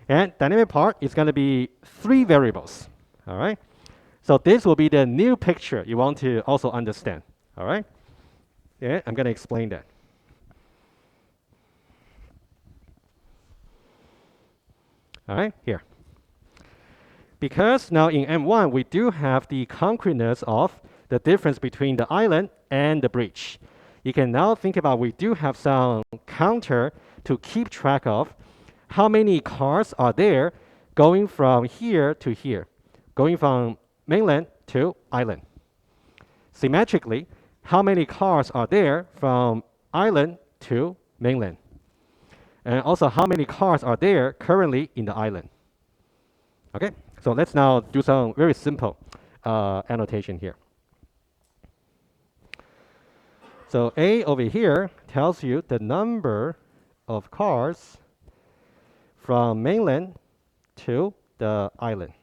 And dynamic part is going to be 3 variables, all right? So this will be the new picture you want to also understand, all right? Yeah, I'm going to explain that. All right, here. Because now in M1, we do have the concreteness of the difference between the island and the bridge. You can now think about we do have some counter to keep track of how many cars are there going from here to here, going from mainland to island. Symmetrically, how many cars are there from island to mainland? And also how many cars are there currently in the island? Okay, so let's now do some very simple annotation here. So A over here tells you the number of cars from mainland to the island.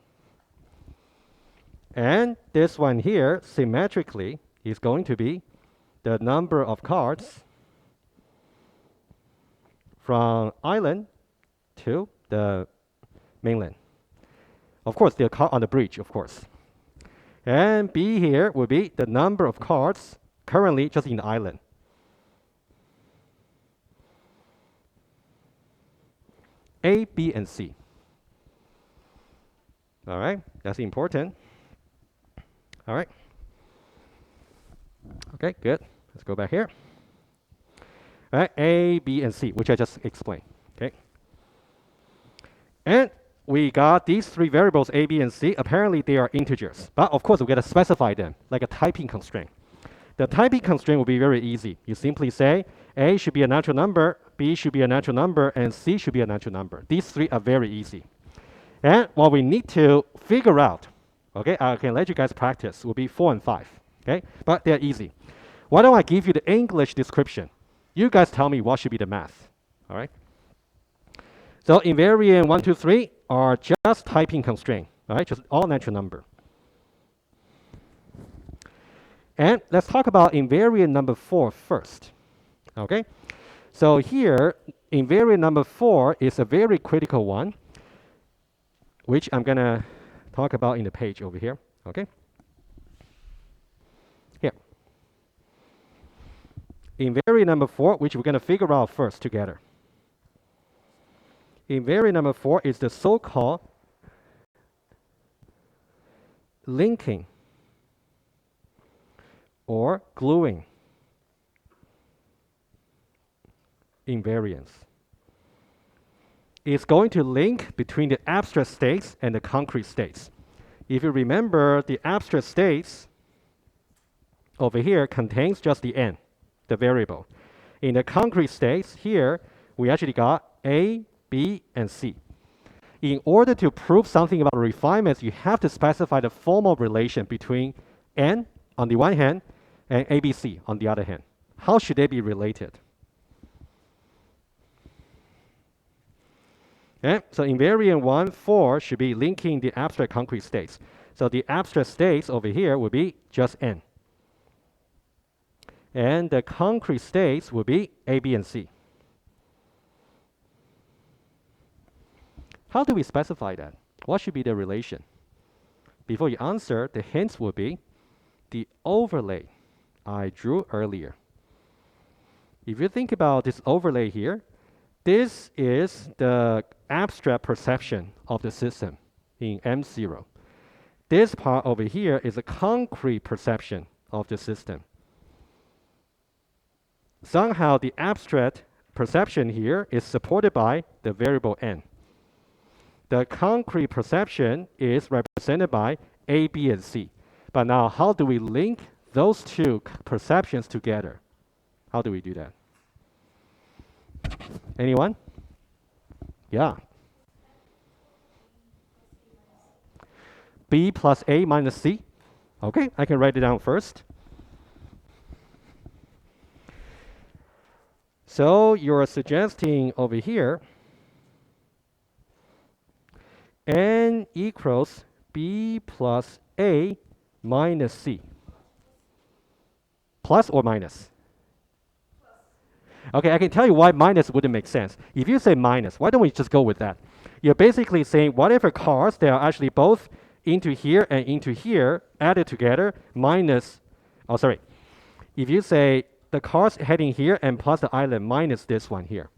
And this one here, symmetrically, is going to be the number of cars from island to the mainland. Of course, the car on the bridge, of course. And B here will be the number of cars currently just in the island. A, B, and C. All right, that's important. All right. Okay, good. Let's go back here. All right, A, B, and C, which I just explained. Okay. And we got these 3 variables, A, B, and C. Apparently, they are integers. But of course, we got to specify them, like a typing constraint. The typing constraint will be very easy. You simply say A should be a natural number, B should be a natural number, and C should be a natural number. These 3 are very easy. And what we need to figure out, okay, I can let you guys practice, will be 4 and 5. Okay, but they're easy. Why don't I give you the English description? You guys tell me what should be the math. All right. So invariant 1, 2, 3 are just typing constraint. All right, just all natural number. And let's talk about invariant number 4 first. Okay, so here invariant number 4 is a very critical one, which I'm gonna talk about in the page over here. Okay, here invariant number 4, which we're gonna figure out first together. Invariant number 4 is the so-called linking or gluing invariance. It's going to link between the abstract states and the concrete states. If you remember, the abstract states over here contains just the n, the variable. In the concrete states here, we actually got A, B, and C. In order to prove something about refinements, you have to specify the formal relation between n on the one hand and ABC on the other hand. How should they be related? Okay, so invariant 1, 4 should be linking the abstract concrete states. So the abstract states over here will be just n. And the concrete states will be A, B, and C. How do we specify that? What should be the relation? Before you answer, the hints will be the overlay I drew earlier. If you think about this overlay here, this is the abstract perception of the system in M0. This part over here is a concrete perception of the system. Somehow the abstract perception here is supported by the variable n. The concrete perception is represented by A, B, and C. But now how do we link those 2 perceptions together? How do we do that? Anyone? Yeah. B plus A minus C. Okay, I can write it down first. So you're suggesting over here N equals B plus A minus C. Plus or minus? Okay, I can tell you why minus wouldn't make sense. If you say minus, why don't we just go with that? You're basically saying whatever cars that are actually both into here and into here added together minus, oh sorry, if you say the cars heading here and plus the island minus this one here.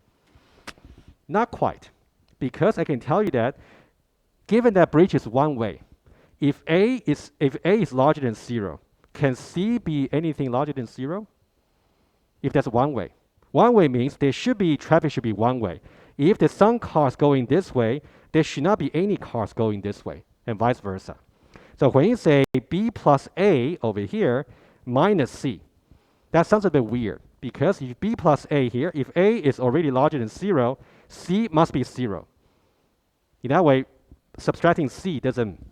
Not quite, because I can tell you that given that bridge is one way, if A is larger than 0, can C be anything larger than 0? If that's one way. One way means traffic should be one way. If there's some cars going this way, there should not be any cars going this way, and vice versa. So when you say B plus A over here minus C, that sounds a bit weird, because if B plus A here, if A is already larger than 0, C must be 0. In that way, subtracting C doesn't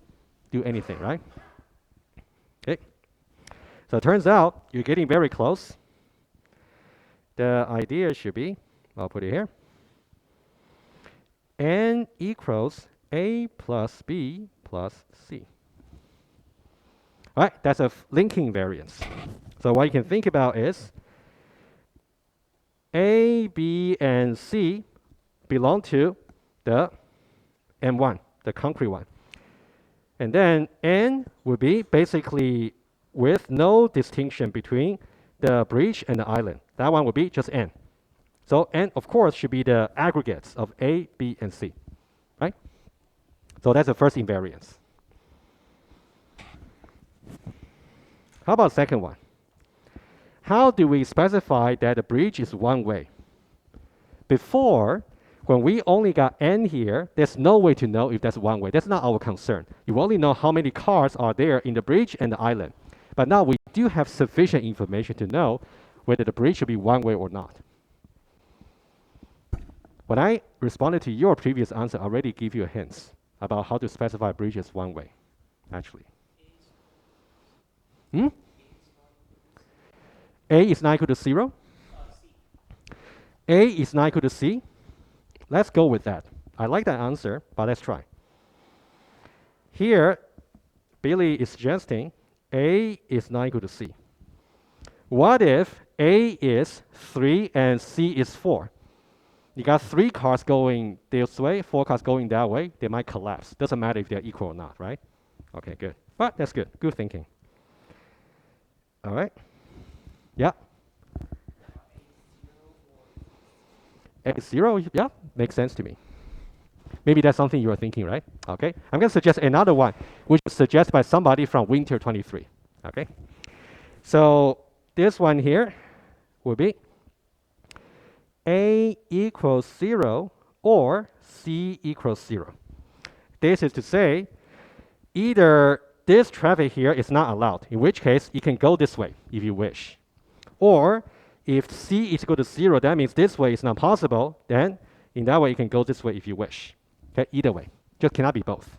do anything, right? Okay. So it turns out you're getting very close. The idea should be, I'll put it here, N equals A plus B plus C. All right, that's a linking variance. So what you can think about is A, B, and C belong to the M1, the concrete one. And then N would be basically with no distinction between the bridge and the island. That one would be just N. So N, of course, should be the aggregates of A, B, and C, right? So that's the first invariance. How about the second one? How do we specify that the bridge is one way? Before, when we only got N here, there's no way to know if that's one way. That's not our concern. You only know how many cars are there in the bridge and the island. But now we do have sufficient information to know whether the bridge should be one way or not. When I responded to your previous answer, I already give you a hint about how to specify bridge as one way, actually. A is not equal to 0? A is not equal to C? Let's go with that. I like that answer, but let's try. Here, Billy is suggesting A is not equal to C. What if A is 3 and C is 4? You got 3 cars going this way, 4 cars going that way. They might collapse. Doesn't matter if they're equal or not, right? Okay, good. But that's good. Good thinking. All right. Yeah. A is 0, yeah, makes sense to me. Maybe that's something you are thinking, right? Okay. I'm going to suggest another one, which was suggested by somebody from Winter 23. Okay. So this one here will be A equals 0 or C equals 0. This is to say, either this traffic here is not allowed, in which case you can go this way if you wish. Or if C is equal to 0, that means this way is not possible, then in that way you can go this way if you wish. Okay, either way, just cannot be both.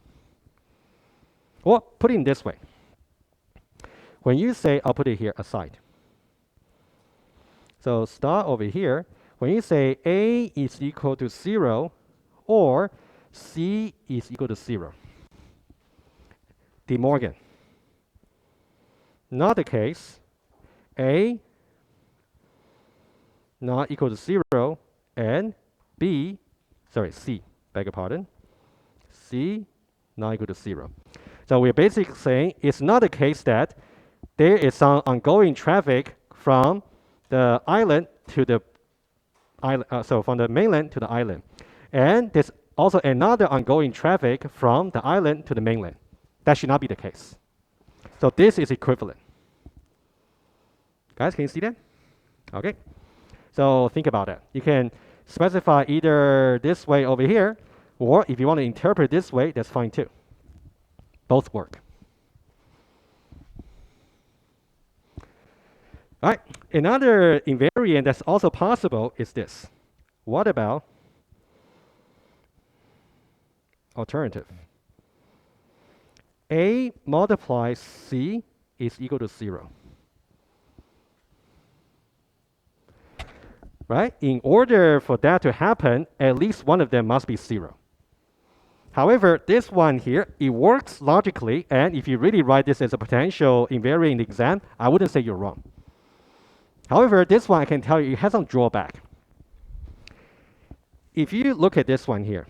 Or put it in this way. When you say, I'll put it here aside. So start over here. When you say A is equal to 0 or C is equal to 0. De Morgan. Not the case. A not equal to 0 and C, beg your pardon, C not equal to 0. So we're basically saying it's not the case that there is some ongoing traffic from the island to the island, so from the mainland to the island. And there's also another ongoing traffic from the island to the mainland. That should not be the case. So this is equivalent. Guys, can you see that? Okay. So think about that. You can specify either this way over here, or if you want to interpret this way, that's fine too. Both work. All right. Another invariant that's also possible is this. What about alternative? A multiplies C is equal to 0. Right? In order for that to happen, at least one of them must be 0. However, this one here, it works logically, and if you really write this as a potential invariant in the exam, I wouldn't say you're wrong. However, this one I can tell you it has some drawback. If you look at this one here,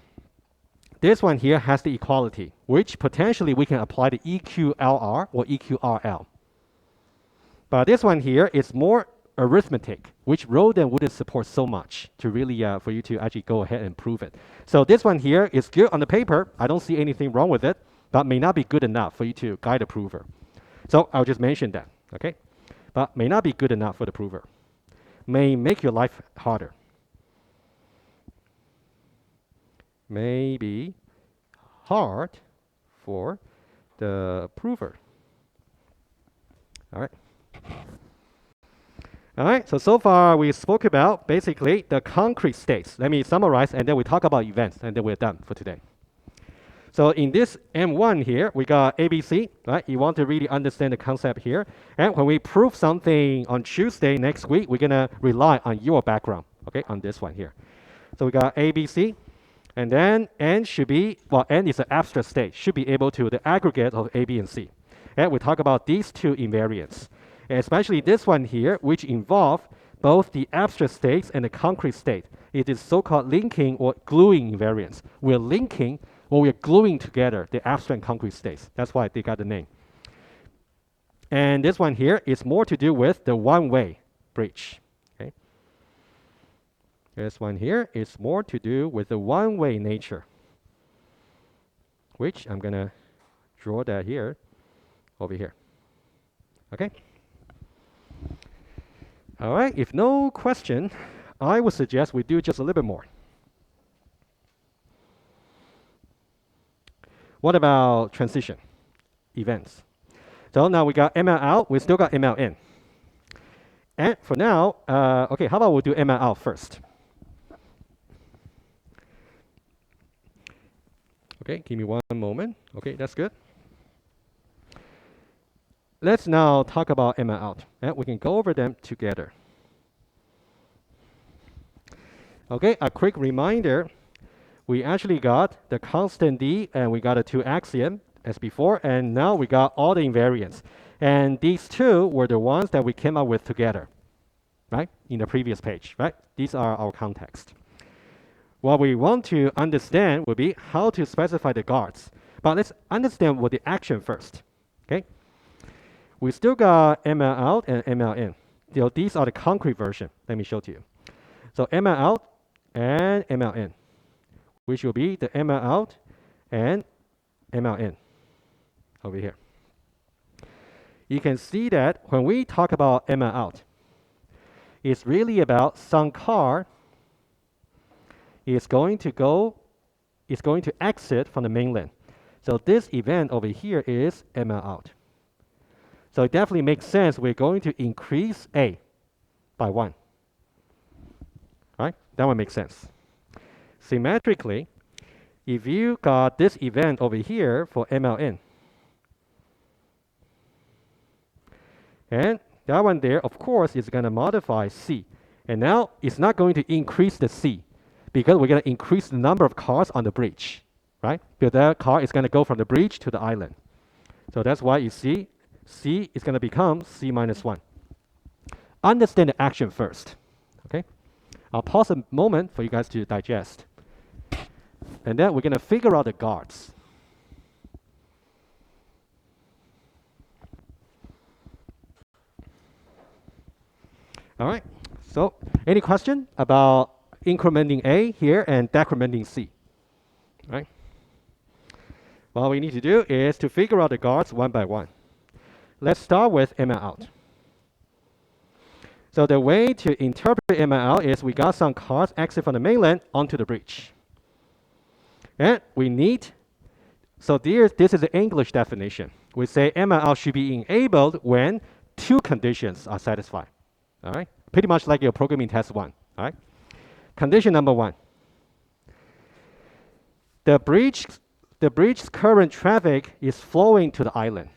this one here has the equality, which potentially we can apply to EQLR or EQRL. But this one here is more arithmetic, which Rodin wouldn't support so much to really for you to actually go ahead and prove it. So this one here is good on the paper. I don't see anything wrong with it, but may not be good enough for you to guide a prover. So I'll just mention that, okay? But may not be good enough for the prover. May make your life harder. May be hard for the prover. All right. All right, so far we spoke about basically the concrete states. Let me summarize, and then we talk about events, and then we're done for today. So in this M1 here, we got ABC, right? You want to really understand the concept here. And when we prove something on Tuesday next week, we're gonna rely on your background, okay, on this one here. So we got ABC, and then N should be, well, N is an abstract state, should be able to the aggregate of A, B, and C. And we talk about these two invariants. Especially this one here, which involve both the abstract states and the concrete state. It is so-called linking or gluing invariance. We're linking or we're gluing together the abstract and concrete states. That's why they got the name. And this one here is more to do with the one-way bridge. Okay. This one here is more to do with the one-way nature, which I'm gonna draw that here, over here. Okay. All right, if no question, I would suggest we do just a little bit more. What about transition events? So now we got ML out, we still got ML in. And for now, okay, how about we'll do ML out first? Okay, give me one moment. Okay, that's good. Let's now talk about ML out, and we can go over them together. Okay, a quick reminder. We actually got the constant D, and we got a 2 axiom as before, and now we got all the invariants. And these two were the ones that we came up with together, right, in the previous page, right? These are our context. What we want to understand would be how to specify the guards. But let's understand what the action first, okay? We still got ML out and ML in. So these are the concrete version. Let me show to you. So ML out and ML in, which will be the ML out and ML in over here. You can see that when we talk about ML out, it's really about some car is going to exit from the mainland. So this event over here is ML out. So it definitely makes sense. We're going to increase A by 1. Right? That one makes sense. Symmetrically, if you got this event over here for MLN, and that one there, of course, is going to modify C. And now it's not going to increase the C because we're going to increase the number of cars on the bridge, right? Because that car is going to go from the bridge to the island. So that's why you see C is going to become C minus 1. Understand the action first, okay? I'll pause a moment for you guys to digest. And then we're going to figure out the guards. All right, so any question about incrementing A here and decrementing C? All right. What we need to do is to figure out the guards one by one. Let's start with ML out. So the way to interpret ML out is we got some cars exit from the mainland onto the bridge. And we need, so this is the English definition. We say ML out should be enabled when 2 conditions are satisfied. All right, pretty much like your programming test 1. All right. Condition number 1. The bridge's current traffic is flowing to the island.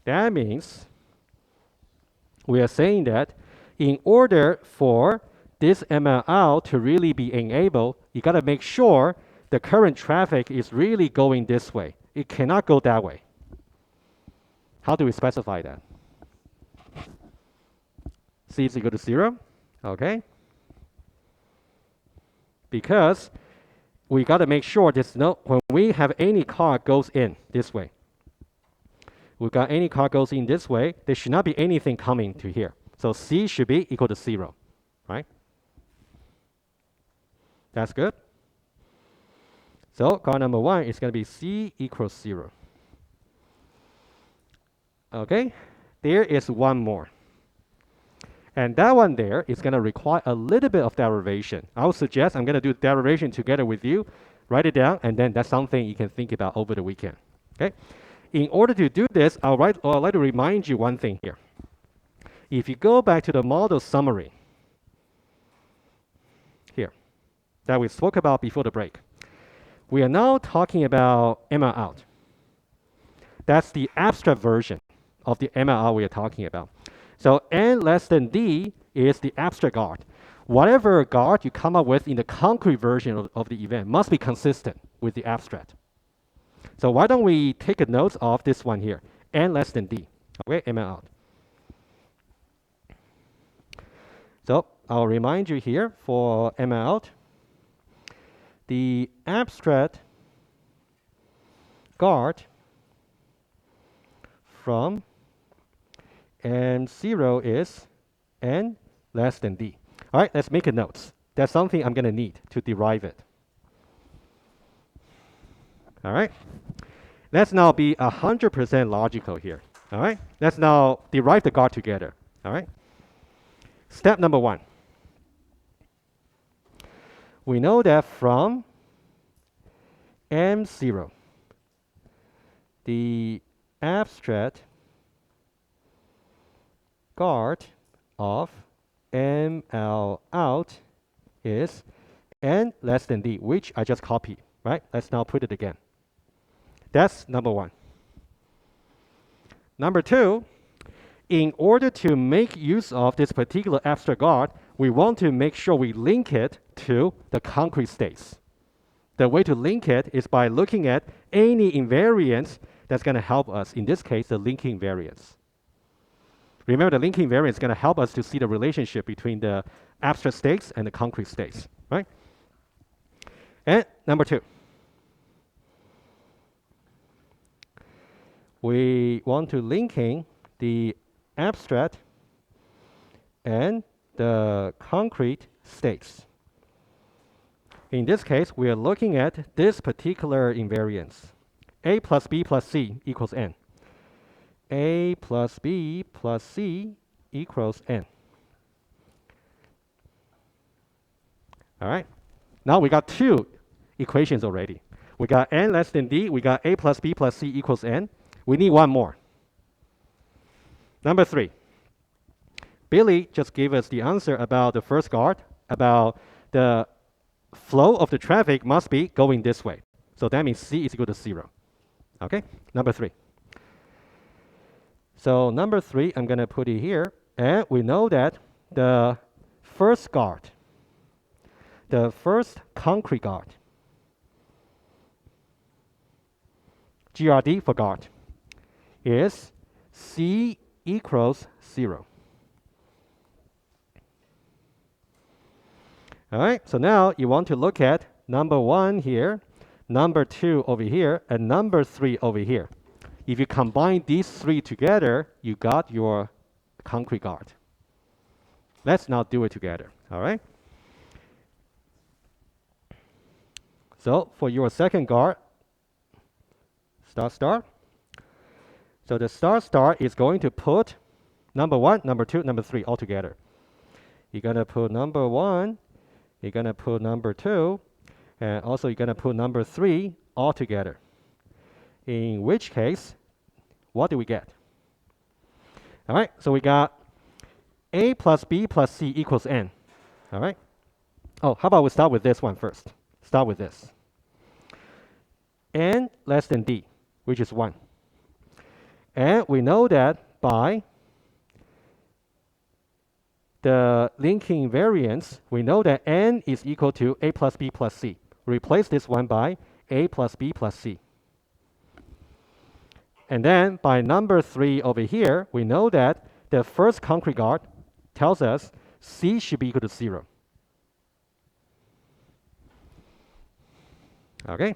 That means we are saying that in order for this MLL to really be enabled, you got to make sure the current traffic is really going this way. It cannot go that way. How do we specify that? C is equal to 0, okay? Because we got to make sure there's no, when we have any car goes in this way, we got any car goes in this way, there should not be anything coming to here. So C should be equal to 0, right? That's good. So car number 1 is going to be C equals 0. Okay, there is one more. And that one there is going to require a little bit of derivation. I would suggest I'm going to do derivation together with you. Write it down, and then that's something you can think about over the weekend. Okay. In order to do this, I'd like to remind you one thing here. If you go back to the model summary here that we spoke about before the break, we are now talking about MLOut. That's the abstract version of the MLL we are talking about. So n less than d is the abstract guard. Whatever guard you come up with in the concrete version of the event must be consistent with the abstract. So why don't we take a note of this one here, n less than d, okay, MLOut. So I'll remind you here for MLOut, the abstract guard from M0 is n less than d. All right, let's make a note. That's something I'm going to need to derive it. All right. Let's now be 100% logical here. All right. Let's now derive the guard together. All right. Step number 1. We know that from M0, the abstract guard of MLOut is n less than d, which I just copied, right? Let's now put it again. That's number 1. Number 2, in order to make use of this particular abstract guard, we want to make sure we link it to the concrete states. The way to link it is by looking at any invariance that's going to help us, in this case, the linking invariance. Remember, the linking invariance is going to help us to see the relationship between the abstract states and the concrete states, right? And number 2, we want to linking the abstract and the concrete states. In this case, we are looking at this particular invariance. A plus B plus C equals n. A plus B plus C equals n. All right. Now we got 2 equations already. We got n less than d. We got A plus B plus C equals n. We need one more. Number 3. Billy just gave us the answer about the first guard, about the flow of the traffic must be going this way. So that means C is equal to 0. Okay, number 3. So number 3, I'm going to put it here. And we know that the first guard, the first concrete guard, GRD for guard, is C equals 0. All right, so now you want to look at number 1 here, number 2 over here, and number 3 over here. If you combine these 3 together, you got your concrete guard. Let's now do it together, all right? So for your second guard, star. So the star is going to put number 1, number 2, number 3 all together. You're going to put number 1, you're going to put number 2, and also you're going to put number 3 all together. In which case, what do we get? All right, so we got A plus B plus C equals N. All right. Oh, how about we start with this one first? Start with this. N less than D, which is 1. And we know that by the linking invariance, we know that N is equal to A plus B plus C. Replace this one by A plus B plus C. And then by number 3 over here, we know that the first concrete guard tells us C should be equal to 0. Okay.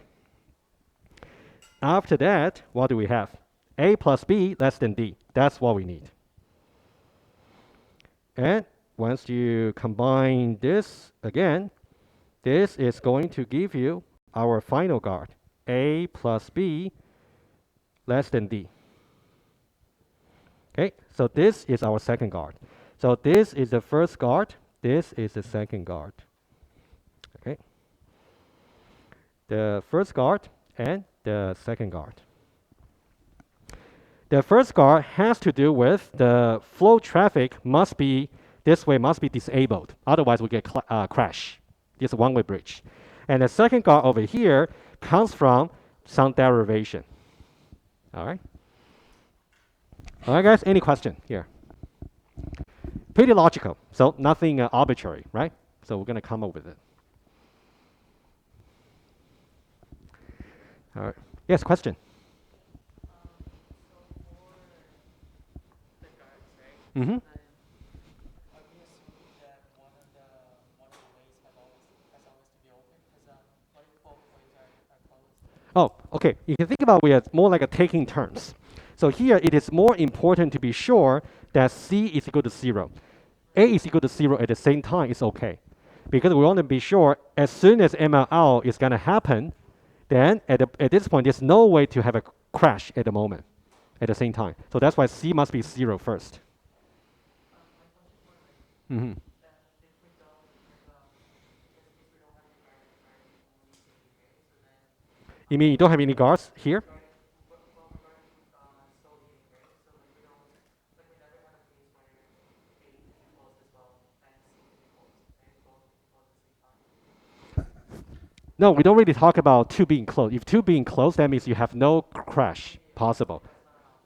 After that, what do we have? A plus B less than D. That's what we need. And once you combine this again, this is going to give you our final guard, A plus B less than D. Okay, so this is our second guard. So this is the first guard, this is the second guard. Okay, the first guard and the second guard. The first guard has to do with the flow traffic must be this way, must be disabled. Otherwise, we get crash. This one-way bridge. And the second guard over here comes from some derivation. All right. All right, guys. Any question here? Pretty logical. So nothing arbitrary, right? So we're gonna come up with it. All right. Yes. Question. Mm-hmm. Oh, okay. You can think about we are more like a taking turns. So here it is more important to be sure that C is equal to 0. A is equal to 0 at the same time is okay. Because we want to be sure as soon as MLL is going to happen, then at this point there's no way to have a crash at the moment at the same time. So that's why C must be 0 first. Mm-hmm. You mean you don't have any guards here? No, we don't really talk about 2 being closed. If 2 being closed, that means you have no crash possible.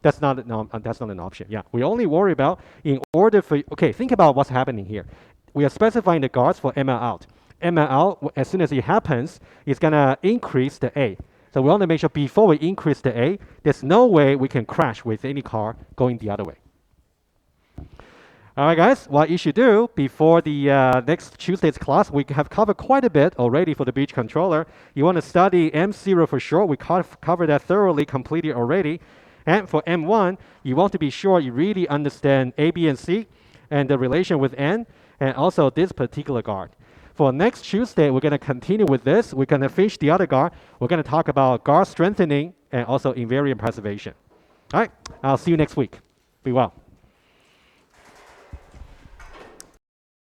That's not an option. Yeah, we only worry about in order for, okay, think about what's happening here. We are specifying the guards for ML out. ML out, as soon as it happens, it's gonna increase the A. So we want to make sure before we increase the A, there's no way we can crash with any car going the other way. All right, guys, what you should do before the next Tuesday's class, we have covered quite a bit already for the beach controller. You want to study M0 for sure. We covered that thoroughly, completed already. And for M1, you want to be sure you really understand A, B, and C, and the relation with N, and also this particular guard. For next Tuesday, we're going to continue with this. We're going to finish the other guard. We're going to talk about guard strengthening and also invariant preservation. All right, I'll see you next week. Be well.